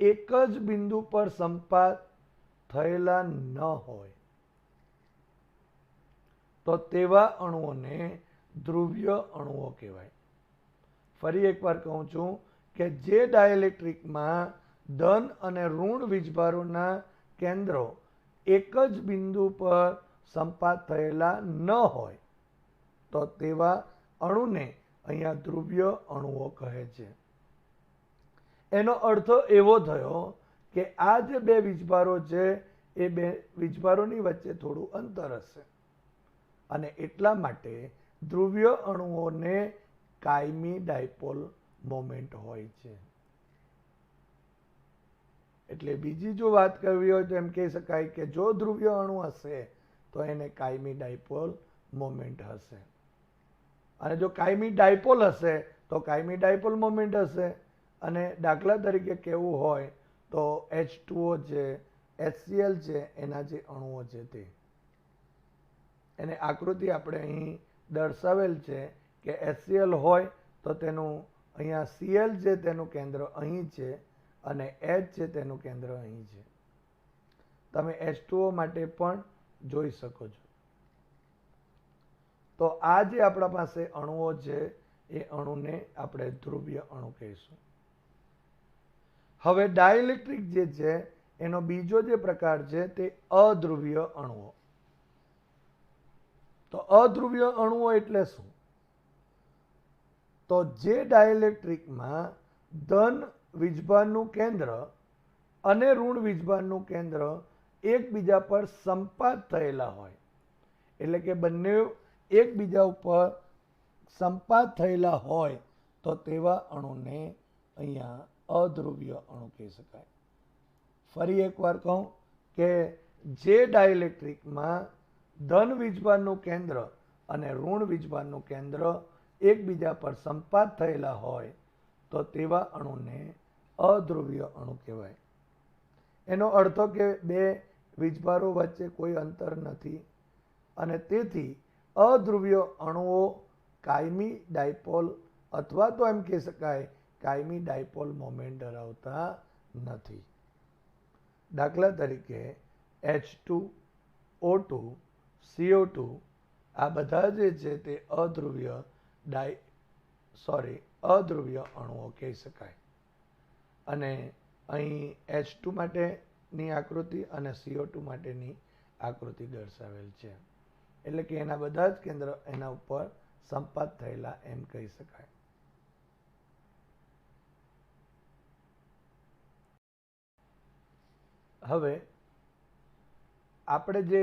એક જ બિંદુ પર સંપાત થયેલા ન હોય તો તેવા અણુઓને ધ્રુવીય અણુઓ કહેવાય. ફરી એકવાર કહું છું કે જે ડાઇલેક્ટ્રિકમાં ધન અને ઋણ વીજભારોના કેન્દ્રો એક જ બિંદુ પર સંપાત થયેલા ન હોય તો તેવા અણુને અહીંયા ધ્રુવીય અણુઓ કહે છે. એનો અર્થ એવો થયો કે આ જે બે વીજભારો છે એ બે વીજભારોની વચ્ચે થોડું અંતર હશે અને એટલા માટે ધ્રુવીય અણુઓને કાયમી ડાયપોલ મોમેન્ટ હોય છે. એટલે બીજી જો વાત કરવી હોય તો એમ કહી શકાય કે જો ધ્રુવીય અણુ હશે તો એને કાયમી ડાયપોલ મોમેન્ટ હશે અને જો કાયમી ડાયપોલ હશે તો કાયમી ડાયપોલ મોમેન્ટ હશે. અને દાખલા તરીકે કહેવું હોય તો H2O છે, HCl છે, એના જે અણુઓ છે તે એને આકૃતિ આપણે અહીં દર્શાવેલ છે કે HCl હોય તો તેનું અહીંયા Cl છે તેનું કેન્દ્ર અહીં છે અને H છે તેનું કેન્દ્ર અહીં છે. તમે H2O માટે પણ જોઈ શકો છો. તો આ જે આપણા પાસે અણુઓ છે એ અણુને આપણે ધ્રુવીય અણુ કહીશું. હવે ડાઇલેક્ટ્રિક જે છે એનો બીજો જે પ્રકાર છે તે અધ્રુવીય અણુઓ. તો અધ્રુવીય અણુઓ એટલે શું? તો જે ડાઇલેક્ટ્રિકમાં ધન વીજભારનું કેન્દ્ર અને ઋણ વીજભારનું કેન્દ્ર એકબીજા પર સંપાત થયેલા હોય, એટલે કે બંને એકબીજા ઉપર સંપાત થયેલા હોય તો તેવા અણુને અહીંયા અધ્રુવીય અણુ કહી શકાય. ફરી એકવાર કહું કે જે ડાઇલેક્ટ્રિકમાં ધન વીજભારનું કેન્દ્ર અને ઋણ વીજભારનું કેન્દ્ર એકબીજા પર સંપાત થયેલા હોય તો તેવા અણુને અધ્રુવીય અણુ કહેવાય. એનો અર્થ કે બે વીજભારો વચ્ચે કોઈ અંતર નથી અને તેથી અધ્રુવીય અણુઓ કાયમી ડાયપોલ અથવા તો એમ કહી શકાય કે કાયમી ડાયપોલ મોમેન્ટ ધરાવતા નથી. દાખલા તરીકે H2O2 CO2 આ બધા જે છે તે અધ્રુવ્ય અણુઓ કહી શકાય. અને અહીં H2 માટેની આકૃતિ અને CO2 માટેની આકૃતિ દર્શાવેલ છે. એટલે કે એના બધા જ કેન્દ્ર એના ઉપર સંપાત થયેલા એમ કહી શકાય. હવે આપણે જે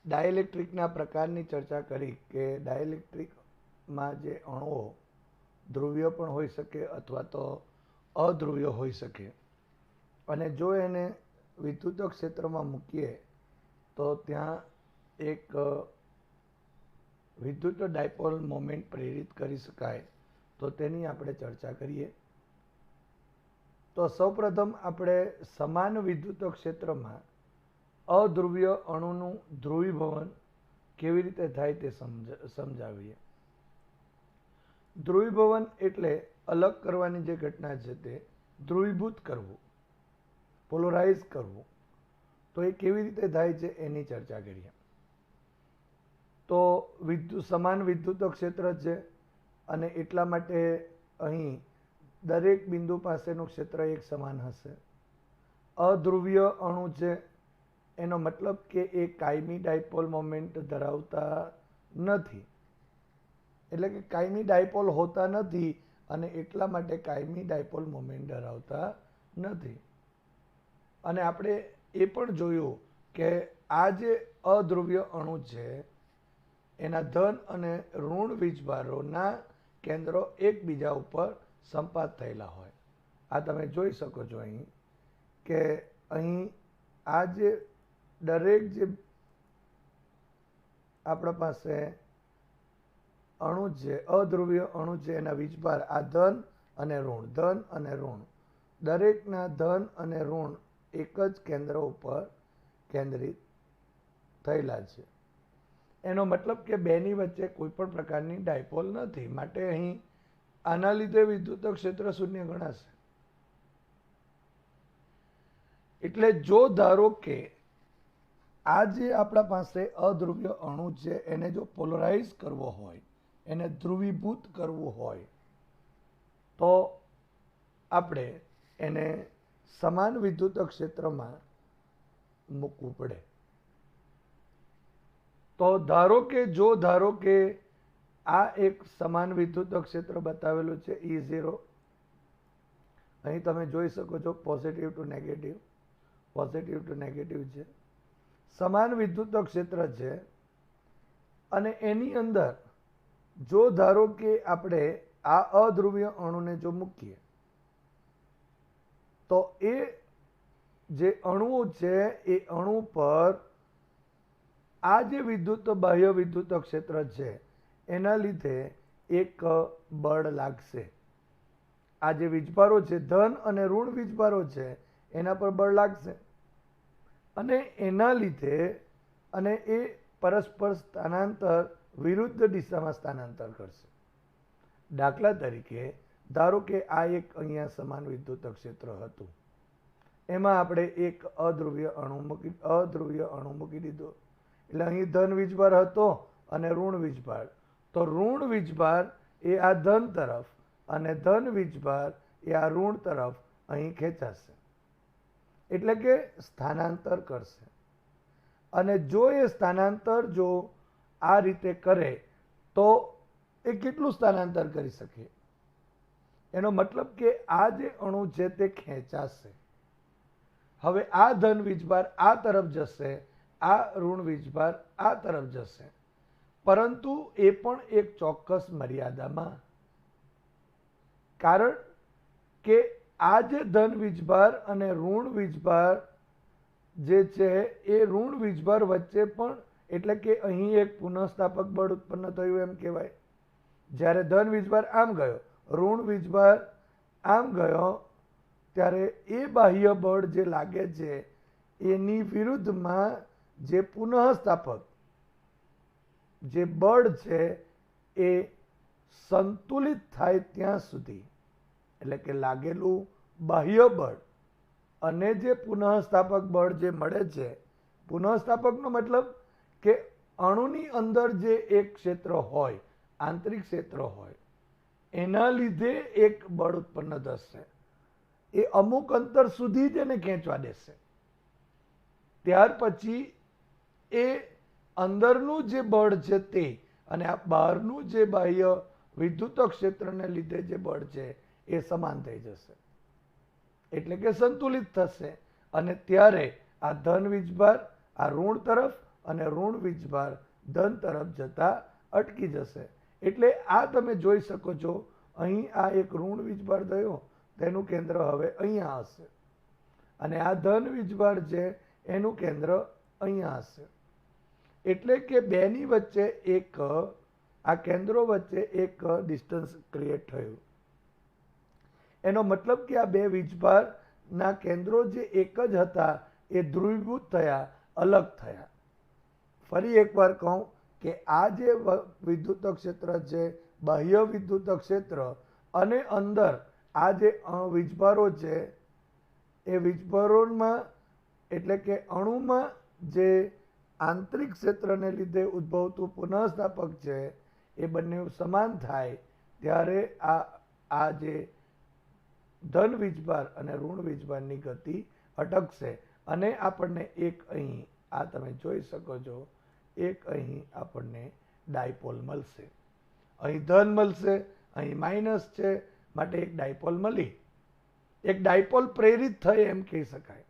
ડાયઇલેક્ટ્રિકના પ્રકારની ચર્ચા કરી કે ડાયઇલેક્ટ્રિકમાં જે અણુઓ ધ્રુવ્ય પણ હોઈ શકે અથવા તો અધ્રુવ્ય હોઈ શકે, અને જો એને વિદ્યુત ક્ષેત્રમાં મૂકીએ તો ત્યાં એક વિદ્યુત ડાયપોલ મોમેન્ટ પ્રેરિત કરી શકાય. તો તેની આપણે ચર્ચા કરીએ. તો સૌપ્રથમ આપણે સમાન વિદ્યુત ક્ષેત્રમાં અધ્રુવ્ય અણુનું ધ્રુવીભવન કેવી રીતે થાય તે સમજાવીએ. ધ્રુવીભવન એટલે અલગ કરવાની જે ઘટના છે તે ધ્રુવીભૂત કરવું, પોલરાઇઝ કરવું. તો એ કેવી રીતે થાય છે એની ચર્ચા કરીએ. તો સમાન વિદ્યુત ક્ષેત્ર છે અને એટલા માટે અહીં દરેક બિંદુ પાસેનું ક્ષેત્ર એક સમાન હશે. અધ્રુવ્ય અણુ છે એનો મતલબ કે એ કાયમી ડાયપોલ મોમેન્ટ ધરાવતા નથી. એટલે કે કાયમી ડાયપોલ હોતા નથી અને એટલા માટે કાયમી ડાયપોલ મોમેન્ટ ધરાવતા નથી. અને આપણે એ પણ જોયું કે આ જે અધ્રુવ્ય અણુ છે એના ધન અને ઋણ વીજભારોના કેન્દ્રો એકબીજા ઉપર સંપાત થયેલા હોય. આ તમે જોઈ શકો છો અહીં કે અહીં આ જે દરેક જે આપણા પાસે અણુ છે, અધ્રુવ્ય અણુ છે, એના વીજભાર આ ધન અને ઋણ દરેકના ધન અને ઋણ એક જ કેન્દ્ર ઉપર કેન્દ્રિત થયેલા છે. એનો મતલબ કે બેની વચ્ચે કોઈ પણ પ્રકારની ડાયપોલ નથી. માટે અહીં આના લીધે વિદ્યુત ક્ષેત્ર શૂન્ય ગણાશે. એટલે જો ધારો કે આ જે આપણા પાસે અધ્રુવ્ય અણુ છે એને જો પોલરાઇઝ કરવો હોય, એને ધ્રુવીભૂત કરવું હોય, તો આપણે એને સમાન વિદ્યુત ક્ષેત્રમાં મૂકવું પડે. તો ધારો કે આ એક સમાન વિદ્યુત ક્ષેત્ર બતાવેલું છે E0. અહીં તમે જોઈ શકો છો પોઝિટિવ ટુ નેગેટિવ છે. સમાન વિદ્યુત ક્ષેત્ર છે અને એની અંદર જો ધારો કે આપણે આ અધ્રુવ્ય અણુને જો મૂકીએ તો એ જે અણુ છે એ અણુ પર આ જે બાહ્ય વિદ્યુત ક્ષેત્ર છે એના લીધે એક બળ લાગશે. આ જે વીજભારો છે, ધન અને ઋણ વીજભારો છે, એના પર બળ લાગશે અને એના લીધે અને એ પરસ્પર સ્થાનાંતર વિરુદ્ધ દિશામાં સ્થાનાંતર કરશે. દાખલા તરીકે ધારો કે આ એક અહીંયા સમાન વિદ્યુત ક્ષેત્ર હતું, એમાં આપણે એક અધ્રુવ્ય અણુ મૂકી દીધો. એટલે અહીં ધન વીજભાર હતો અને ઋણ વીજભાર. તો ઋણ વીજભાર એ આ ધન તરફ અને ધન વીજભાર એ આ ઋણ તરફ અહીં ખેંચાશે. એટલે કે સ્થાનાંતર કરશે. અને જો એ સ્થાનાંતર જો આ રીતે કરે તો એ કેટલું સ્થાનાંતર કરી શકે? એનો મતલબ કે આ જે અણુ છે તે ખેંચાશે. હવે આ ધન વીજભાર આ તરફ જશે, આ ઋણ વીજભાર આ તરફ જશે, પરંતુ એ પણ એક ચોક્કસ મર્યાદામાં. કારણ કે આ જે ધન વીજભાર અને ઋણ વીજભાર જે છે એ ઋણ વીજભાર વચ્ચે પણ, એટલે કે અહીં એક પુનઃસ્થાપક બળ ઉત્પન્ન થયું એમ કહેવાય. જ્યારે ધન વીજભાર આમ ગયો, ઋણ વીજભાર આમ ગયો, ત્યારે એ બાહ્ય બળ જે લાગે છે એની વિરુદ્ધમાં જે પુનઃસ્થાપક જે બળ છે એ સંતુલિત થાય ત્યાં સુધી એટલે કે લાગેલું બાહ્ય બળ અને જે પુનઃસ્થાપક બળ જે મળે છે, પુનઃસ્થાપકનો મતલબ કે અણુની અંદર જે એક ક્ષેત્ર હોય, આંતરિક ક્ષેત્ર હોય, એના લીધે એક બળ ઉત્પન્ન થશે. એ અમુક અંતર સુધી જ એને ખેંચવા દેશે. ત્યાર પછી એ અંદરનું જે બળ છે તે અને આ બહારનું જે બાહ્ય વિદ્યુત ક્ષેત્રને લીધે જે બળ છે એ સમાન થઈ જશે, એટલે કે સંતુલિત થશે. અને ત્યારે આ ધન વીજભાર આ ઋણ તરફ અને ઋણ વીજભાર ધન તરફ જતા અટકી જશે. એટલે આ તમે જોઈ શકો છો, અહીં આ એક ઋણ વીજભાર થયો, તેનું કેન્દ્ર હવે અહીંયા હશે, અને આ ધન વીજભાર છે એનું કેન્દ્ર અહીંયા હશે. એટલે કે બેની વચ્ચે એક આ કેન્દ્રો વચ્ચે એક ડિસ્ટન્સ ક્રિએટ થયું. એનો મતલબ કે આ બે વીજભારના કેન્દ્રો જે એક જ હતા એ ધ્રુવીભૂત થયા, અલગ થયા. ફરી એકવાર કહું કે આ જે વિદ્યુત ક્ષેત્ર છે, બાહ્ય વિદ્યુત ક્ષેત્ર, અને અંદર આ જે વીજભારો છે એ વીજભારોમાં એટલે કે અણુમાં જે આંતરિક ક્ષેત્રને લીધે ઉદ્ભવતું પુનઃસ્થાપક છે એ બંને સમાન થાય ત્યારે આ જે ધન વીજભાર અને ઋણ વીજભારની ગતિ અટકશે. અને આપણને એક અહીં આ તમે જોઈ શકો છો, એક અહીં આપણને ડાયપોલ મળશે. અહીં ધન મળશે, અહીં માઇનસ છે, માટે એક ડાયપોલ મળી. એક ડાયપોલ પ્રેરિત થઈ એમ કહી શકાય.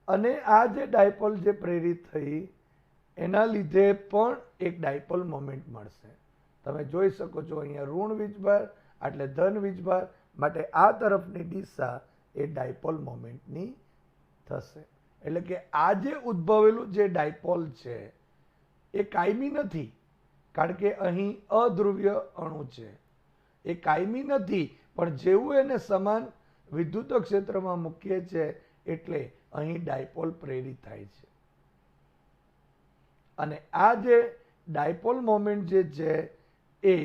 અને આ જે ડાયપોલ જે પ્રેરિત થઈ એના લીધે પણ એક ડાયપોલ મોમેન્ટ મળશે. તમે જોઈ શકો છો અહીંયા ઋણ વીજભાર એટલે ધન વીજભાર, માટે આ તરફની દિશા એ ડાયપોલ મોમેન્ટની થશે. એટલે કે આ જે ઉદ્ભવેલું જે ડાયપોલ છે એ કાયમી નથી, કારણ કે અહીં અધ્રુવ્ય અણુ છે. એ કાયમી નથી, પણ જેવું એને સમાન વિદ્યુત ક્ષેત્રમાં મૂકીએ છીએ એટલે અહીં ડાયપોલ પ્રેરિત થાય છે. અને આ જે ડાયપોલ મોમેન્ટ જે છે એ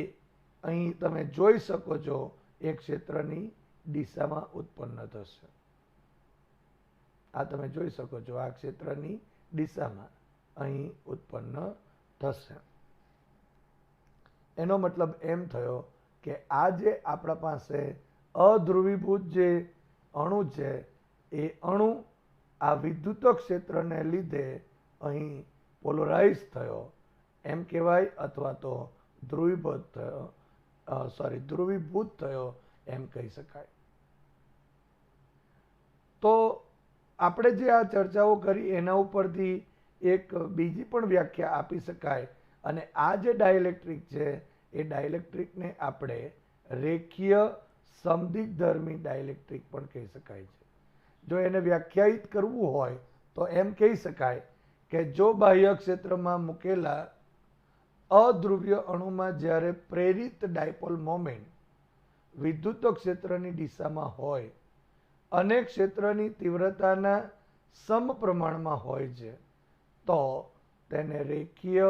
અહીં તમે જોઈ શકો છો એક ક્ષેત્રની દિશામાં ઉત્પન્ન થશે. આ તમે જોઈ શકો છો, આ ક્ષેત્રની દિશામાં અહીં ઉત્પન્ન થશે. એનો મતલબ એમ થયો કે આ જે આપણા પાસે અધ્રુવીભૂત જે અણુ છે એ અણુ આ વિદ્યુત ક્ષેત્રને લીધે અહીં પોલરાઇઝ થયો એમ કહેવાય, અથવા તો ધ્રુવીભૂત થયો એમ કહી શકાય. તો આપણે જે આ ચર્ચાઓ કરી એના ઉપરથી એક બીજી પણ વ્યાખ્યા આપી શકાય. અને આ જે ડાયલેક્ટ્રિક છે એ ડાયલેક્ટ્રિકને આપણે રેખીય સમદિગ્ધર્મી ડાયલેક્ટ્રિક પણ કહી શકાય છે. જો એને વ્યાખ્યાયિત કરવું હોય તો એમ કહી શકાય કે જો બાહ્ય ક્ષેત્રમાં મૂકેલા અધ્રુવ્ય અણુમાં જ્યારે પ્રેરિત ડાયપોલ મોમેન્ટ વિદ્યુત ક્ષેત્રની દિશામાં હોય અને ક્ષેત્રની તીવ્રતાના સમપ્રમાણમાં હોય છે તો તેને રેખીય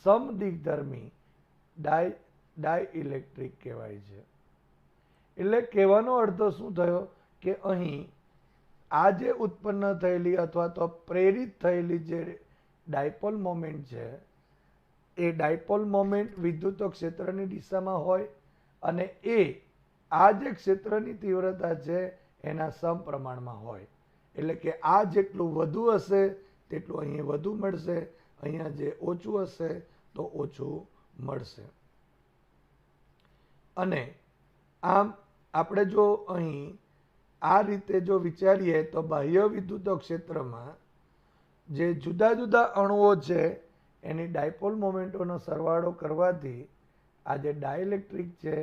સમદિગ્ધર્મી ડાયઇલેક્ટ્રિક કહેવાય છે. એટલે કહેવાનો અર્થ શું થયો કે અહીં આ જે ઉત્પન્ન થયેલી અથવા તો પ્રેરિત થયેલી જે ડાયપોલ મોમેન્ટ છે એ ડાયપોલ મોમેન્ટ વિદ્યુત ક્ષેત્રની દિશામાં હોય અને એ આ જે ક્ષેત્રની તીવ્રતા છે એના સમપ્રમાણમાં હોય. એટલે કે આ જેટલું વધુ હશે તેટલું અહીં વધુ મળશે, અહીંયા જે ઓછું હશે તો ઓછું મળશે. અને આમ આપણે જો અહીં આ રીતે જો વિચારીએ તો બાહ્ય વિદ્યુત ક્ષેત્રમાં જે જુદા જુદા અણુઓ છે એની ડાયપોલ મોમેન્ટોનો સરવાળો કરવાથી આ જે ડાયઇલેક્ટ્રિક છે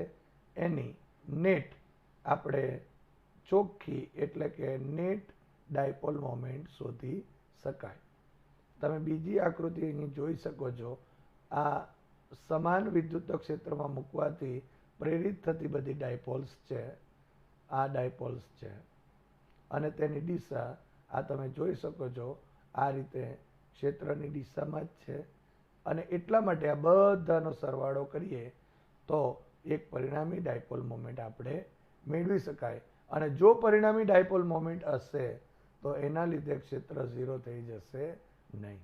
એની નેટ આપણે ચોખ્ખી એટલે કે નેટ ડાયપોલ મોમેન્ટ શોધી શકાય. તમે બીજી આકૃતિ અહીં જોઈ શકો છો. આ સમાન વિદ્યુત ક્ષેત્રમાં મૂકવાથી પ્રેરિત થતી બધી ડાયપોલ્સ છે, આ ડાયપોલ્સ છે, અને તેની દિશા આ તમે જોઈ શકો છો આ રીતે ક્ષેત્રની દિશામાં જ છે. અને એટલા માટે આ બધાનો સરવાળો કરીએ તો એક પરિણામી ડાયપોલ મોમેન્ટ આપણે મેળવી શકાય. અને જો પરિણામી ડાયપોલ મોમેન્ટ હશે તો એના લીધે ક્ષેત્ર 0 થઈ જશે નહીં.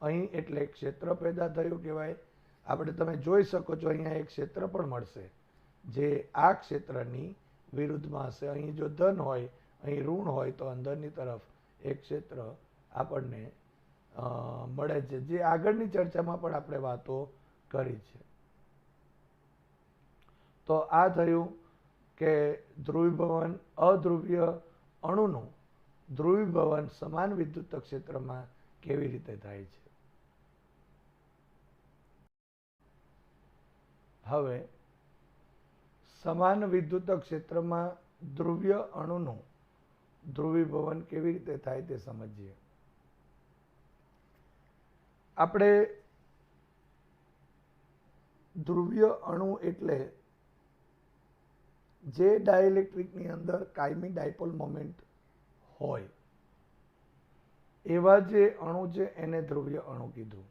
અહીં એટલે ક્ષેત્ર પેદા થયું કહેવાય. આપણે તમે જોઈ શકો છો અહીંયા એક ક્ષેત્ર પણ મળશે જે આ ક્ષેત્રની વિરુદ્ધમાં હશે. અહીં જો ધન હોય, અહીં ઋણ હોય તો અંદરની તરફ એક ક્ષેત્ર આપણને મળે છે, જે આગળની ચર્ચામાં પણ આપણે વાતો કરી છે. તો આ થયું કે ધ્રુવીભવન અધ્રુવીય અણુનું ધ્રુવીભવન સમાન વિદ્યુત ક્ષેત્રમાં કેવી રીતે થાય છે. હવે સમાન વિદ્યુત ક્ષેત્રમાં ધ્રુવીય અણુનું ધ્રુવીભવન કેવી રીતે થાય તે સમજીએ. આપણે ધ્રુવીય અણુ એટલે જે ડાઇલેક્ટ્રિકની અંદર કાયમી ડાયપોલ મોમેન્ટ હોય એવા જે અણુ છે એને ધ્રુવીય અણુ કીધું.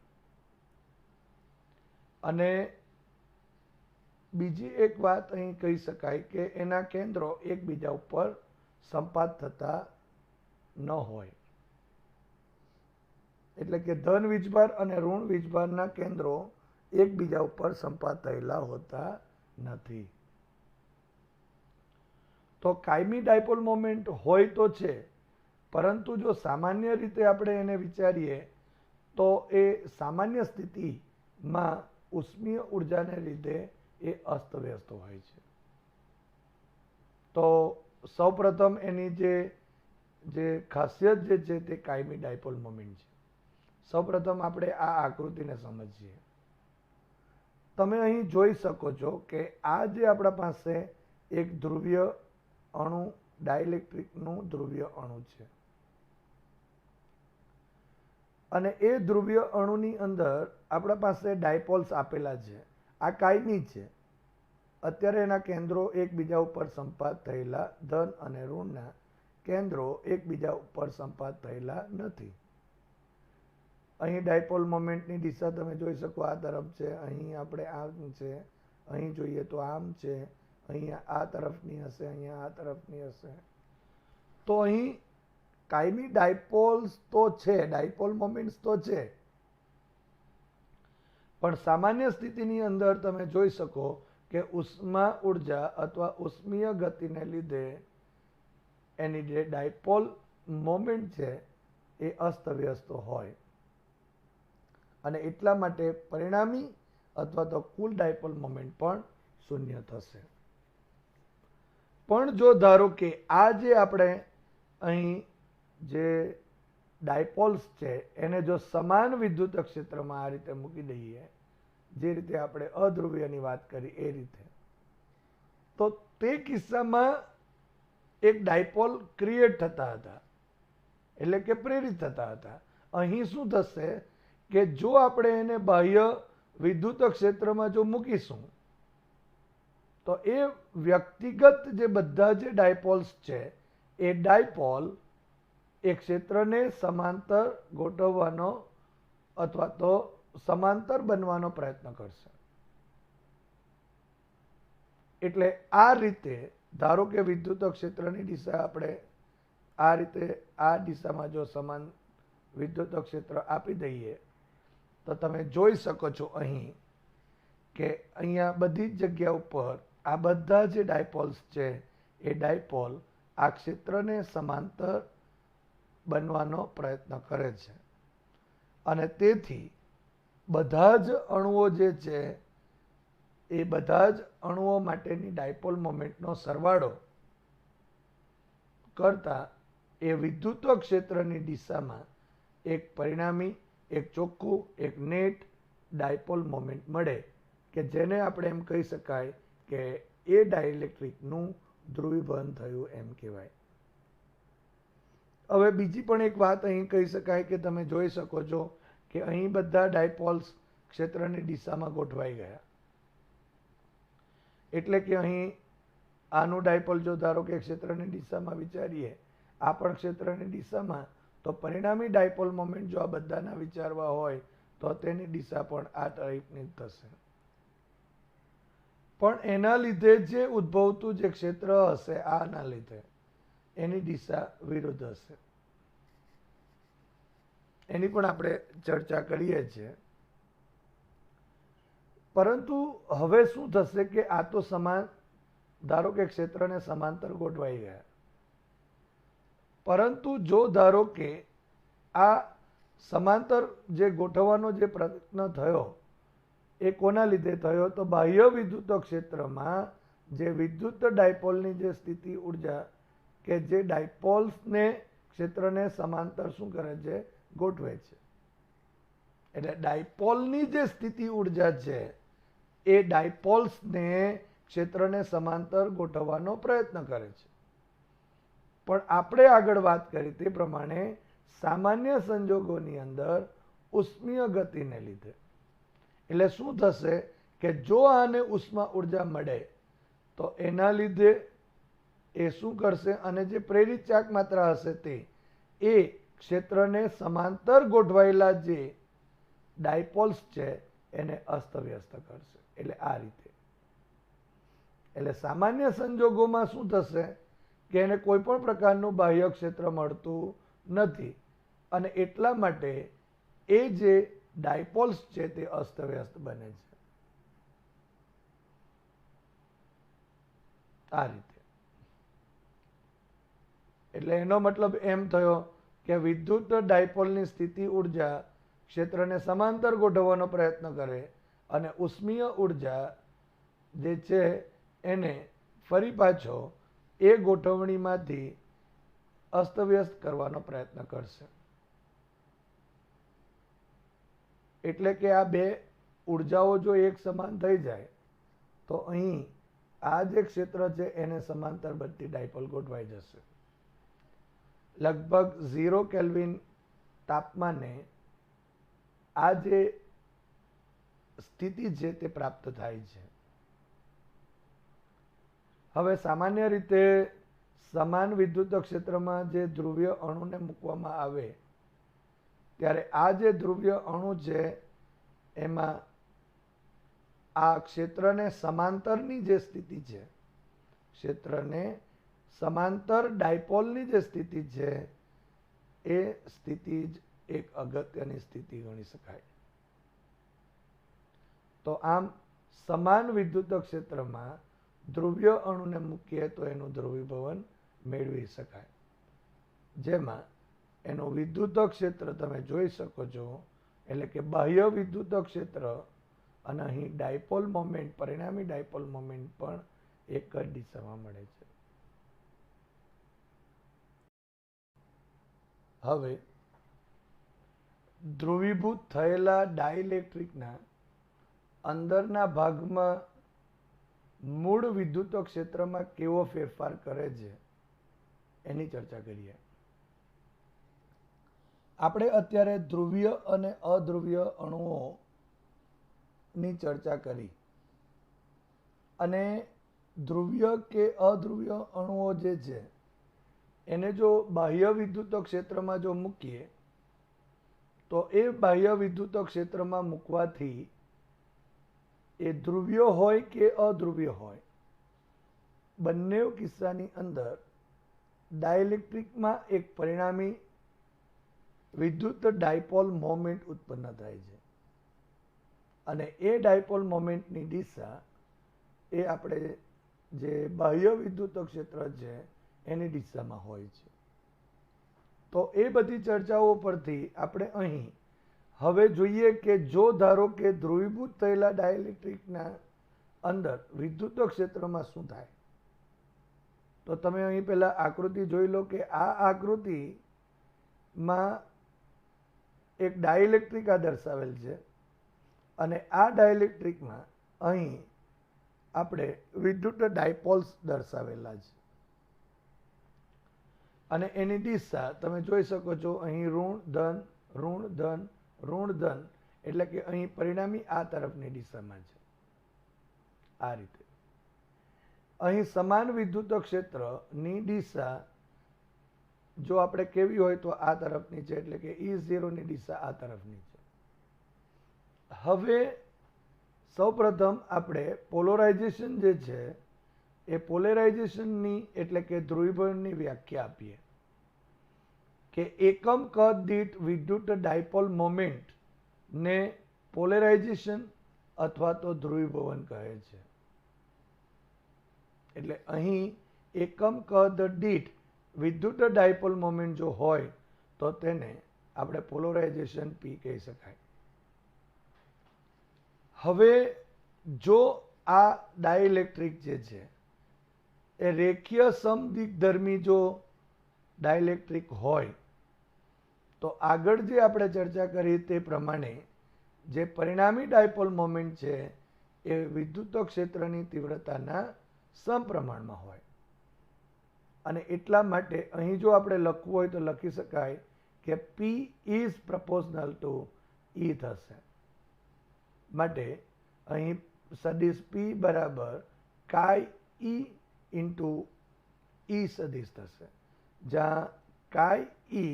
અને બીજી એક વાત અહીં કહી શકાય કે એના કેન્દ્રો એકબીજા ઉપર સંપાત થતા ન હોય. એટલે કે ધન વીજભાર અને ઋણ વીજભારના કેન્દ્રો એકબીજા ઉપર સંપાત થયેલા હોતા નથી. તો કાયમી ડાયપોલ મોમેન્ટ હોય તો છે, પરંતુ જો સામાન્ય રીતે આપણે એને વિચારીએ તો એ સામાન્ય સ્થિતિમાં ઉષ્મીય ઉર્જાને લીધે એ અસ્તવ્યસ્ત હોય છે. તો સૌપ્રથમ એની જે ખાસિયત જે છે તે કાયમી ડાયપોલ મોમેન્ટ છે. સૌપ્રથમ આપણે આ આકૃતિને સમજીએ. તમે અહીં જોઈ શકો છો કે આ જે આપણા પાસે એક ધ્રુવીય અણુ ડાઇલેક્ટ્રિકનું ધ્રુવીય અણુ છે અને એ ધ્રુવીય અણુની અંદર આપણા પાસે ડાયપોલ્સ આપેલા છે. આ કાયમી છે. અત્યારે એના કેન્દ્રો એકબીજા ઉપર સંપાત થયેલા ધન અને ઋણના કેન્દ્રો એકબીજા ઉપર સંપાત થયેલા નથી. અહીં ડાયપોલ મોમેન્ટની દિશા તમે જોઈ શકો આ તરફ છે, અહીં આપણે આમ છે, અહીં જોઈએ તો આમ છે, અહીંયા આ તરફની હશે, અહીંયા આ તરફની હશે. તો અહીં કાયમી ડાયપોલ્સ તો છે, ડાયપોલ મોમેન્ટ્સ તો છે, પણ સામાન્ય સ્થિતિની અંદર તમે જોઈ શકો કે ઉષ્મા ઉર્જા અથવા ઉષ્મીય ગતિને લીધે એની જે ડાયપોલ મોમેન્ટ છે એ અસ્તવ્યસ્ત હોય અને એટલા માટે પરિણામી અથવા તો કુલ ડાયપોલ મોમેન્ટ પણ શૂન્ય થશે. પણ જો ધારો કે આ જે આપણે અહીં જે ડાયપોલ્સ છે એને જો સમાન વિદ્યુત ક્ષેત્રમાં આ રીતે મૂકી દઈએ, જે રીતે આપણે અધ્રુવીયની વાત કરી એ રીતે, તો તે કિસ્સામાં એક ડાયપોલ ક્રિએટ થતા હતા, એટલે કે પ્રેરિત થતા હતા. અહીં શું થશે કે જો આપણે એને બાહ્ય વિદ્યુત ક્ષેત્રમાં જો મૂકીશું તો એ વ્યક્તિગત જે બધા જે ડાયપોલ્સ છે એ ડાયપોલ એ ક્ષેત્રને સમાંતર ગોઠવવાનો અથવા તો સમાંતર બનવાનો પ્રયત્ન કરશે. એટલે આ રીતે ધારો કે વિદ્યુત ક્ષેત્રની દિશા આપણે આ રીતે આ દિશામાં જો સમાન વિદ્યુત ક્ષેત્ર આપી દઈએ તો તમે જોઈ શકો છો અહીં કે અહીંયા બધી જ જગ્યા ઉપર આ બધા જે ડાયપોલ્સ છે એ ડાયપોલ આ ક્ષેત્રને સમાંતર બનવાનો પ્રયત્ન કરે છે અને તેથી બધા જ અણુઓ જે છે એ બધા જ અણુઓ માટેની ડાયપોલ મોમેન્ટનો સરવાળો કરતા એ વિદ્યુત ક્ષેત્રની દિશામાં એક પરિણામી, એક ચોખ્ખું, એક નેટ ડાયપોલ મોમેન્ટ મળે કે જેને આપણે એમ કહી શકાય કે એ ડાઇલેક્ટ્રિકનું ધ્રુવીભવન થયું એમ કહેવાય. હવે બીજી પણ એક વાત અહીં કહી શકાય કે તમે જોઈ શકો છો કે અહીં બધા ડાયપોલ્સ ક્ષેત્રની દિશામાં ગોઠવાઈ ગયા. એટલે કે અહીં આનું ડાયપોલ જો ધારો કે ક્ષેત્રની દિશામાં વિચારીએ, આ પણ ક્ષેત્રની દિશામાં, તો પરિણામી ડાયપોલ મોમેન્ટ જો આ બધાના વિચારવા હોય તો તેની દિશા પણ આ ટાઈપની થશે. પણ એના લીધે જે ઉદ્ભવતું જે ક્ષેત્ર હશે આના લીધે એની દિશા વિરુદ્ધ હશે. એની પણ આપણે ચર્ચા કરીએ છીએ. પરંતુ હવે શું થશે કે આ તો સમાન, ધારો કે ક્ષેત્રને સમાંતર ગોઠવાઈ ગયા, પરંતુ જો ધારો કે આ સમાંતર જે ગોઠવવાનો જે પ્રયત્ન થયો એ કોના લીધે થયો, તો બાહ્ય વિદ્યુત ક્ષેત્રમાં જે વિદ્યુત ડાયપોલની જે સ્થિતિ ઉર્જા કે જે ડાયપોલ્સને ક્ષેત્રને સમાંતર શું કરે છે, ગોઠવે છે. એટલે ડાયપોલની જે સ્થિતિ ઉર્જા છે એ ડાયપોલ્સને ક્ષેત્રને સમાંતર ગોઠવવાનો પ્રયત્ન કરે છે. પણ આપણે આગળ વાત કરી તે પ્રમાણે સામાન્ય સંજોગોની અંદર ઉષ્મીય ગતિને લીધે, એટલે શું થશે કે જો આને ઉષ્મા ઉર્જા મળે તો એના લીધે એ શું કરશે, અને જે પ્રેરિત ચાક માત્રા હશે તે એ ક્ષેત્રને સમાંતર ગોઠવાયેલા જે ડાયપોલ્સ છે એને અસ્તવ્યસ્ત કરશે. એટલે આ રીતે, એટલે સામાન્ય સંજોગોમાં શું થશે કે એને કોઈ પણ પ્રકારનું બાહ્ય ક્ષેત્ર મળતું નથી, અને એટલા માટે એ જે ડાયપોલ્સ છે તે અસ્તવ્યસ્ત બને છે. આ રીતે, એટલે એનો મતલબ એમ થયો કે વિદ્યુત ડાયપોલની સ્થિતિ ઉર્જા ક્ષેત્રને સમાંતર ગોઠવવાનો પ્રયત્ન કરે અને ઉષ્મીય ઉર્જા જે છે એને ફરી પાછો એ ગોઠવણીમાંથી અસ્તવ્યસ્ત કરવાનો પ્રયત્ન કરશે. એટલે કે આ બે ઉર્જાઓ જો એક સમાન થઈ જાય તો અહીં આ જે ક્ષેત્ર છે એને સમાંતર બનતી ડાયપોલ ગોઠવાઈ જશે. લગભગ 0 કેલ્વિન તાપમાને આ જે સ્થિતિ છે તે પ્રાપ્ત થાય છે. હવે સામાન્ય રીતે સમાન વિદ્યુત ક્ષેત્રમાં જે ધ્રુવીય અણુને મૂકવામાં આવે ત્યારે આ જે ધ્રુવીય અણુ છે એમાં આ ક્ષેત્રને સમાંતરની જે સ્થિતિ છે, ક્ષેત્રને સમાંતર ડાયપોલની જે સ્થિતિ છે એ સ્થિતિ જ એક અગત્યની સ્થિતિ ગણી શકાય. તો આમ સમાન વિદ્યુત ક્ષેત્રમાં ધ્રુવીય અણુને મૂકીએ તો એનું ધ્રુવીભવન મેળવી શકાય, જેમાં એનું વિદ્યુત ક્ષેત્ર તમે જોઈ શકો છો. એટલે કે બાહ્ય વિદ્યુત ક્ષેત્ર અને અહીં ડાયપોલ મોમેન્ટ, પરિણામી ડાયપોલ મોમેન્ટ પણ એક જ દિશામાં મળે છે. હવે ધ્રુવીભૂત થયેલા ડાઇલેક્ટ્રિકના અંદરના ભાગમાં મૂળ વિદ્યુત ક્ષેત્રમાં કેવો ફેરફાર કરે છે એની ચર્ચા કરીએ. આપણે અત્યારે ધ્રુવીય અને અધ્રુવીય અણુઓની ચર્ચા કરી, અને ધ્રુવીય કે અધ્રુવીય અણુઓ જે છે એને જો બાહ્ય વિદ્યુત ક્ષેત્રમાં જો મૂકીએ તો એ બાહ્ય વિદ્યુત ક્ષેત્રમાં મૂકવાથી એ ધ્રુવીય હોય કે અધ્રુવીય હોય, બંને કિસ્સાની અંદર ડાઇલેક્ટ્રિકમાં એક પરિણામી વિદ્યુત ડાયપોલ મોમેન્ટ ઉત્પન્ન થાય છે, અને એ ડાયપોલ મોમેન્ટની દિશા એ આપણે જે બાહ્ય વિદ્યુત ક્ષેત્ર છે એની દિશામાં હોય છે. તો એ બધી ચર્ચાઓ પરથી આપણે અહીં હવે જોઈએ કે જો ધારો કે ધ્રુવીભૂત થયેલા ડાઇલેક્ટ્રિકના અંદર વિદ્યુત ક્ષેત્રમાં શું થાય, તો તમે અહીં પહેલા આકૃતિ જોઈ લો કે આ આકૃતિમાં એક ડાઇલેક્ટ્રિક આ દર્શાવેલ છે, અને આ ડાઇલેક્ટ્રિકમાં અહીં આપણે વિદ્યુત ડાયપોલ્સ દર્શાવેલા છે, અને એની દિશા તમે જોઈ શકો છો. અહીં ઋણ ધન ઋણ ધન ઋણ ધન, એટલે કે અહીં પરિણામી આ તરફની દિશામાં છે. આ રીતે અહીં સમાન વિદ્યુત ક્ષેત્રની દિશા જો આપણે કેવી હોય તો આ તરફની છે, એટલે કે E0 ની દિશા આ તરફની છે. હવે સૌપ્રથમ આપણે પોલરાઇઝેશન જે છે એ પોલરાઇઝેશનની એટલે કે ધ્રુવીભવનની વ્યાખ્યા આપીએ કે એકમ કદ દીઠ વિદ્યુત ડાયપોલ મોમેન્ટ ને પોલરાઇઝેશન અથવા તો ધ્રુવીભવન કહે છે. એટલે અહીં એકમ કદ દીઠ વિદ્યુત ડાયપોલ મોમેન્ટ જો હોય તો તેને આપણે પોલરાઇઝેશન P કહી શકાય. હવે જો આ ડાઇલેક્ટ્રિક જે છે એ રેખીય સમદિગ્ધર્મી જો ડાઇલેક્ટ્રિક હોય તો આગળ જે આપણે ચર્ચા કરી તે પ્રમાણે જે પરિણામી ડાયપોલ મોમેન્ટ છે એ વિદ્યુત ક્ષેત્રની તીવ્રતાના સમપ્રમાણમાં હોય. અને એટલા માટે અહીં જો આપણે લખવું હોય તો લખી શકાય કે P ઇઝ પ્રપોઝનલ ટુ E થશે. માટે અહીં સદિશ P બરાબર કાઈ E ઇન્ટુ E સદિશ થશે, જ્યાં કાઈ E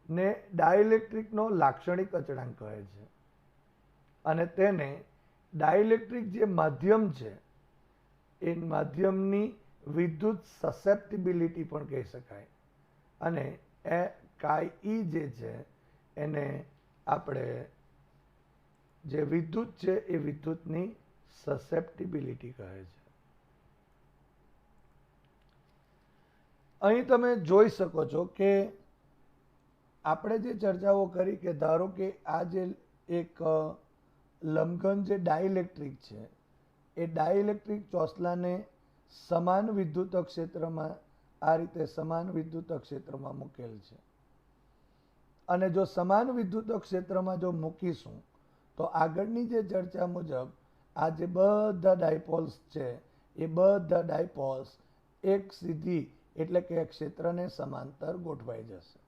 ને ડાઇલેક્ટ્રિકનો લાક્ષણિક અચળાંક કહે છે અને તેને ડાઇલેક્ટ્રિક જે માધ્યમ છે એ માધ્યમની વિદ્યુત સસેપ્ટિબિલિટી પણ કહી શકાય. અને એ કાઈ E જે છે એને આપણે જે વિદ્યુત છે એ વિદ્યુતની સસેપ્ટિબિલિટી કહે છે. અહીં તમે જોઈ શકો છો કે આપણે જે ચર્ચાઓ કરી કે ધારો કે આ જે એક લંબઘન જે ડાઇલેક્ટ્રિક છે એ ડાઇલેક્ટ્રિક ચોસલાને સમાન વિદ્યુત ક્ષેત્રમાં આ રીતે સમાન વિદ્યુત ક્ષેત્રમાં મૂકેલ છે. અને જો સમાન વિદ્યુત ક્ષેત્રમાં જો મૂકીશું તો આગળની જે ચર્ચા મુજબ આ જે બધા ડાયપોલ્સ છે એ બધા ડાયપોલ્સ એક સીધી એટલે કે ક્ષેત્રને સમાંતર ગોઠવાઈ જશે.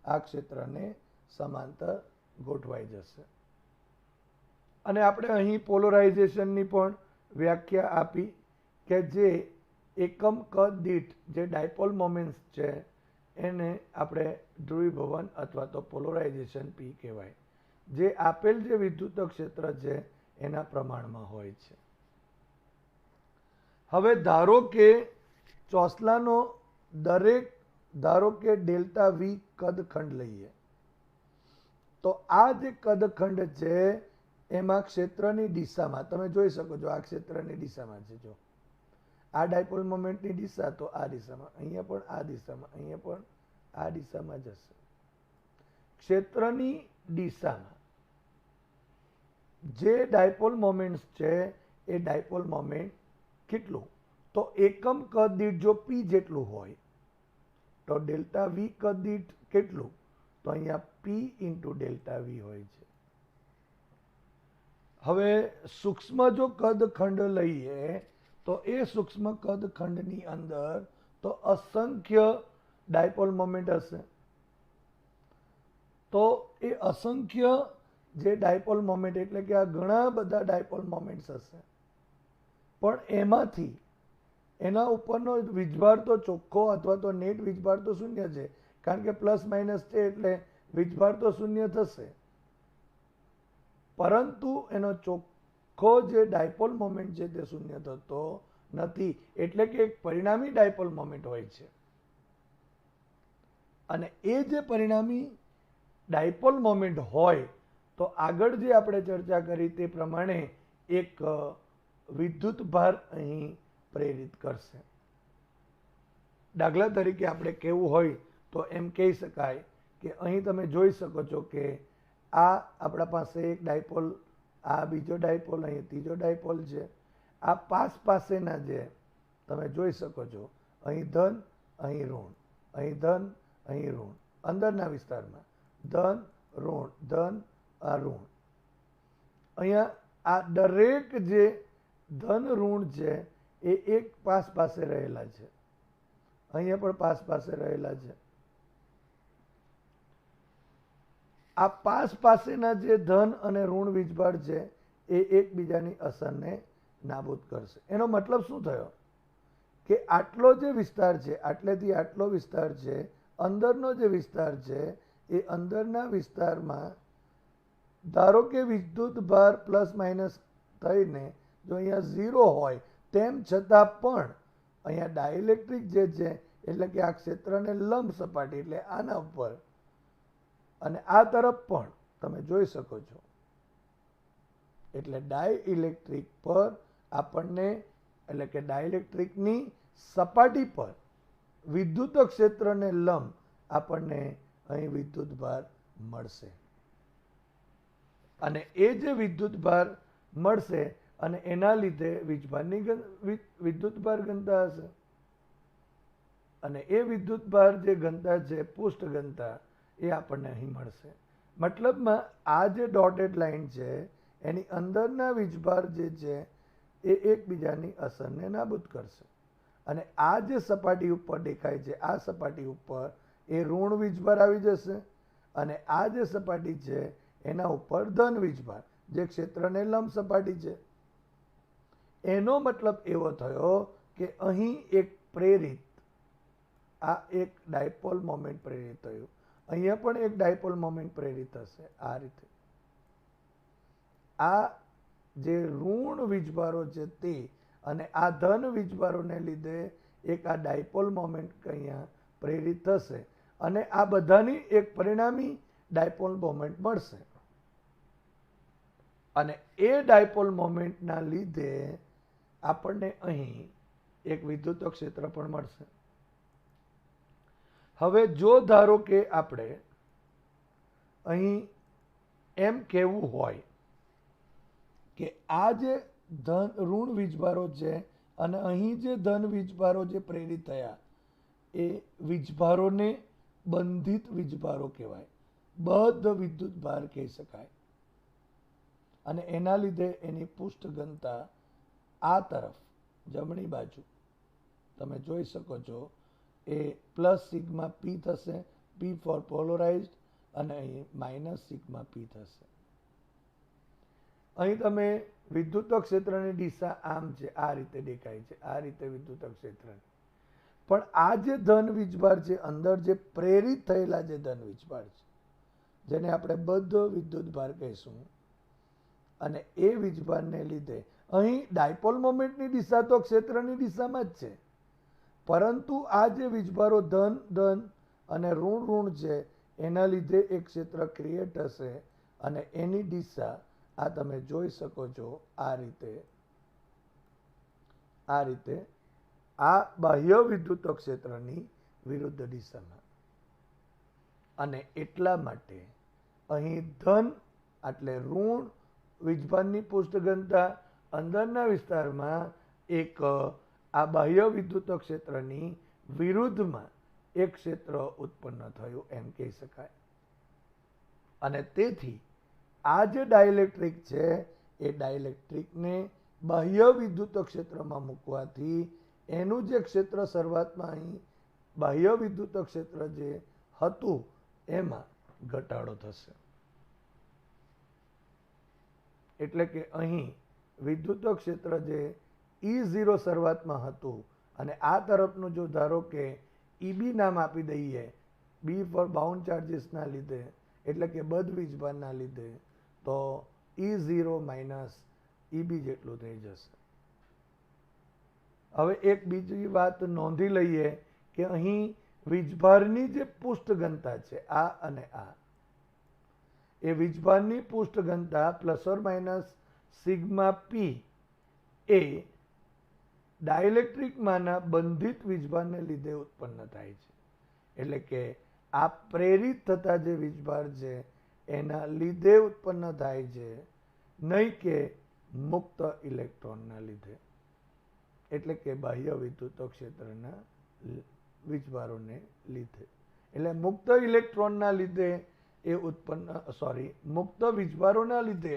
આ ક્ષેત્રને સમાંતર ગોઠવાઈ જશે. અને આપણે અહીં પોલરાઇઝેશનની પણ વ્યાખ્યા આપી કે જે એકમ કદ દીઠ જે ડાયપોલ મોમેન્ટ્સ છે એને આપણે ધ્રુવીભવન અથવા તો પોલરાઇઝેશન P કહેવાય, જે આપેલ જે વિદ્યુત ક્ષેત્ર છે એના પ્રમાણમાં હોય છે. હવે ધારો કે ચોસલાનો ધારો કે ડેલ્ટા V કદખંડ લઈએ તો આ જે કદખંડ છે એમાં ક્ષેત્રની દિશામાં તમે જોઈ શકો છો આ ક્ષેત્રની દિશામાં છે. જો આ ડાયપોલ મોમેન્ટની દિશા તો આ દિશામાં, અહીંયા પણ આ દિશામાં, અહીંયા પણ આ દિશામાં જશે. ક્ષેત્રની દિશામાં જે ડાયપોલ મોમેન્ટ્સ છે એ ડાયપોલ મોમેન્ટ કેટલું તો એકમ કદ દીઠ જો P જેટલું હોય તો ડેલ્ટા V કદ દીઠ કેટલું તો અહીંયા P ઇન્ટુ ડેલ્ટા V હોય છે. હવે સૂક્ષ્મ જો કદખંડ લઈએ તો એ સૂક્ષ્મ કદખંડની અંદર તો અસંખ્ય ડાયપોલ મોમેન્ટ હશે. તો એ અસંખ્ય જે ડાયપોલ મોમેન્ટ એટલે કે આ ઘણા બધા ડાયપોલ મોમેન્ટ્સ હશે, પણ એમાંથી એના ઉપરનો વીજભાર તો ચોખ્ખો અથવા તો નેટ વીજભાર તો શૂન્ય છે, કારણ કે પ્લસ માઇનસ છે એટલે વીજભાર તો શૂન્ય થશે. પરંતુ એનો ચોખ્ખો જે ડાયપોલ મોમેન્ટ છે તે શૂન્ય થતો નથી, એટલે કે એક પરિણામી ડાયપોલ મોમેન્ટ હોય છે. અને એ જે પરિણામી ડાયપોલ મોમેન્ટ હોય તો આગળ જે આપણે ચર્ચા કરી તે પ્રમાણે એક વિદ્યુત ભાર અહીં પ્રેરિત કરશે. દાખલા તરીકે આપણે કહેવું હોય તો એમ કહી શકાય કે અહીં તમે જોઈ શકો છો કે આ આપણા પાસે એક ડાયપોલ, આ બીજો ડાયપોલ, અહીં ત્રીજો ડાયપોલ છે. આ પાસેના જે તમે જોઈ શકો છો અહીં ધન, અહીં ઋણ, અહીં ધન, અહીં ઋણ, અંદરના વિસ્તારમાં ધન, ઋણ, ધન, આ ઋણ. અહીંયા આ દરેક જે ધન ઋણ છે એ એક પાસે રહેલા છે, અહીંયા પણ પાસે રહેલા છે. આ પાસેના જે ધન અને ઋણ વીજભાર છે એ એકબીજાની અસરને નાબૂદ કરશે. એનો મતલબ શું થયો કે આટલો જે વિસ્તાર છે, આટલેથી આટલો વિસ્તાર છે, અંદરનો જે વિસ્તાર છે એ અંદરના વિસ્તારમાં ધારો કે વિદ્યુત ભાર પ્લસ માઇનસ થઈને જો અહીંયા 0 હોય તેમ છતાં પણ અહીંયા ડાઇલેક્ટ્રિક જે છે એટલે કે આ ક્ષેત્રને લંબ સપાટી એટલે આના ઉપર અને આ તરફ પણ તમે જોઈ શકો છો. એટલે ડાઇલેક્ટ્રિક પર આપણને એટલે કે ડાઇલેક્ટ્રિકની સપાટી પર વિદ્યુત ક્ષેત્રને લંબ આપણને અહીં વિદ્યુત ભાર મળશે. અને એ જે વિદ્યુત ભાર મળશે અને એના લીધે વીજભારની વિદ્યુત ભાર ઘનતા હશે. અને એ વિદ્યુત ભાર જે ઘનતા છે પૃષ્ઠ ઘનતા એ આપણને અહીં મળશે. મતલબમાં આ જે ડોટેડ લાઈન છે એની અંદરના વીજભાર જે છે એ એકબીજાની અસરને નાબૂદ કરશે. અને આ જે સપાટી ઉપર દેખાય છે આ સપાટી ઉપર એ ઋણ વીજભાર આવી જશે અને આ જે સપાટી છે એના ઉપર ધન વીજભાર જે ક્ષેત્રને લંબ સપાટી છે. એનો મતલબ એવો થયો કે અહીં એક પ્રેરિત આ એક ડાયપોલ મોમેન્ટ પ્રેરિત થયું. અહીંયા પણ એક ડાયપોલ મોમેન્ટ પ્રેરિત થશે આ રીતે. આ જે ઋણ વીજભારો છે તે અને આ ધન વીજભારોને લીધે એક આ ડાયપોલ મોમેન્ટ અહીંયા પ્રેરિત થશે અને આ બધાની એક પરિણામી ડાયપોલ મોમેન્ટ મળશે. અને એ ડાયપોલ મોમેન્ટના લીધે આપણને અહીં એક વિદ્યુત ક્ષેત્ર પણ મળશે. હવે જો ધારો કે આપણે અહીં એમ કહેવું હોય કે આ જે ઋણ વીજભારો છે અને અહીં જે ધન વીજભારો જે પ્રેરિત થયા એ વીજભારોને બંધિત વીજભારો કહેવાય. બદ્ધ વિદ્યુત ભાર કહી શકાય. અને એના લીધે એની પૃષ્ઠ ઘનતા આ તરફ જમણી બાજુ તમે જોઈ શકો છો એ પ્લસ સિગ્મા પી થશે. પી ફોર પોલરાઇઝ્ડ અને અહીં માઇનસ સિગ્મા પી થશે. અહીં તમે વિદ્યુત ક્ષેત્રની દિશા આમ છે આ રીતે દેખાય છે આ રીતે વિદ્યુત ક્ષેત્ર. પણ આ જે ધન વીજભાર છે અંદર જે પ્રેરિત થયેલા જે ધન વીજભાર છે જેને આપણે બદ્ધ વિદ્યુત ભાર કહીશું અને એ વીજભારને લીધે અહીં ડાયપોલ મોમેન્ટની દિશા તો ક્ષેત્રની દિશામાં જ છે પરંતુ આ જે વીજભારો ધન ધન અને ઋણ ઋણ છે એના લીધે એક ક્ષેત્ર ક્રિએટ હશે અને એની દિશા આ તમે જોઈ શકો છો આ રીતે આ બાહ્ય વિદ્યુત ક્ષેત્રની વિરુદ્ધ દિશામાં. અને એટલા માટે અહીં ધન એટલે ઋણ વીજભારની પૃષ્ઠ ઘનતા અંદરના વિસ્તારમાં એક આ બાહ્ય વિદ્યુત ક્ષેત્રની વિરુદ્ધમાં એક ક્ષેત્ર ઉત્પન્ન થયું એમ કહી શકાય. અને તેથી આ જે ડાઇલેક્ટ્રિક છે એ ડાઇલેક્ટ્રિકને બાહ્ય વિદ્યુત ક્ષેત્રમાં મૂકવાથી એનું જે ક્ષેત્ર શરૂઆતમાં અહીં બાહ્ય વિદ્યુત ક્ષેત્ર જે હતું એમાં ઘટાડો થશે. એટલે કે અહીં વિદ્યુત ક્ષેત્ર જે E0 શરૂઆતમાં હતું અને આ તરફનું જો ધારો કે EB નામ આપી દઈએ B ફોર બાઉન્ડ ચાર્જીસના લીધે એટલે કે બદ્ધ વીજભારના લીધે તો E0 માઇનસ EB જેટલું થઈ જશે. હવે એક બીજી વાત નોંધી લઈએ કે અહીં વીજભારની જે પૃષ્ઠ ઘનતા છે આ અને આ એ વીજભારની પૃષ્ઠ ઘનતા plus or minus sigma P એ ડાઇલેક્ટ્રિકમાંના બંધિત વીજભારને લીધે ઉત્પન્ન થાય છે. એટલે કે આ પ્રેરિત થતા જે વીજભાર છે એના લીધે ઉત્પન્ન થાય છે નહીં કે મુક્ત ઇલેક્ટ્રોનના લીધે. એટલે કે બાહ્ય વિદ્યુત ક્ષેત્રના વીજભારોને લીધે. એટલે મુક્ત ઇલેક્ટ્રોનના લીધે એ મુક્ત વીજભારોના લીધે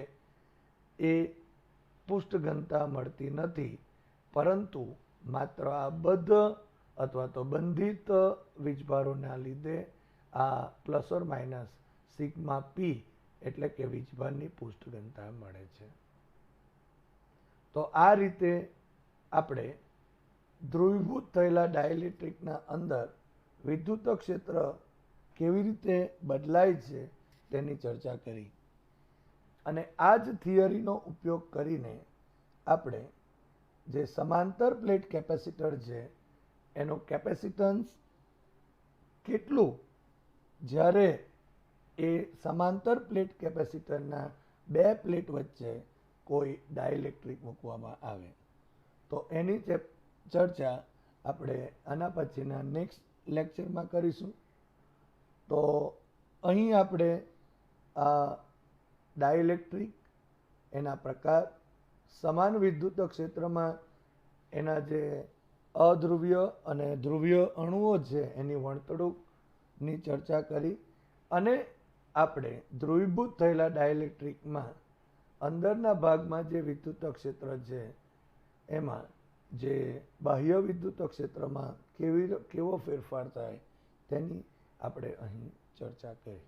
એ પૃષ્ઠ ઘનતા મળતી નથી પરંતુ માત્ર આ બદ્ધ અથવા તો બંધિત વીજભારોના લીધે આ પ્લસ ઓર માઇનસ સિગ્મા પી એટલે કે વીજભારની પૃષ્ઠ ઘનતા મળે છે. તો આ રીતે આપણે ધ્રુવીભૂત થયેલા ડાઇલેક્ટ્રિકના અંદર વિદ્યુત ક્ષેત્ર કેવી રીતે બદલાય છે તેની ચર્ચા કરી. અને આ જ થિયરીનો ઉપયોગ કરીને આપણે જે સમાંતર પ્લેટ કેપેસિટર છે એનું કેપેસિટન્સ કેટલું જ્યારે એ સમાંતર પ્લેટ કેપેસિટરના બે પ્લેટ વચ્ચે કોઈ ડાઇલેક્ટ્રિક મૂકવામાં આવે તો એની ચર્ચા આપણે આના પછીના નેક્સ્ટ લેક્ચરમાં કરીશું. તો અહીં આપણે આ ડાઇલેક્ટ્રિક, એના પ્રકાર, સમાન વિદ્યુત ક્ષેત્રમાં એના જે અધ્રુવીય અને ધ્રુવીય અણુઓ છે એની વર્તણૂકની ચર્ચા કરી અને આપણે ધ્રુવીભૂત થયેલા ડાઇલેક્ટ્રિકમાં અંદરના ભાગમાં જે વિદ્યુત ક્ષેત્ર છે એમાં જે બાહ્ય વિદ્યુત ક્ષેત્રમાં કેવો ફેરફાર થાય તેની આપણે અહીં ચર્ચા કરી.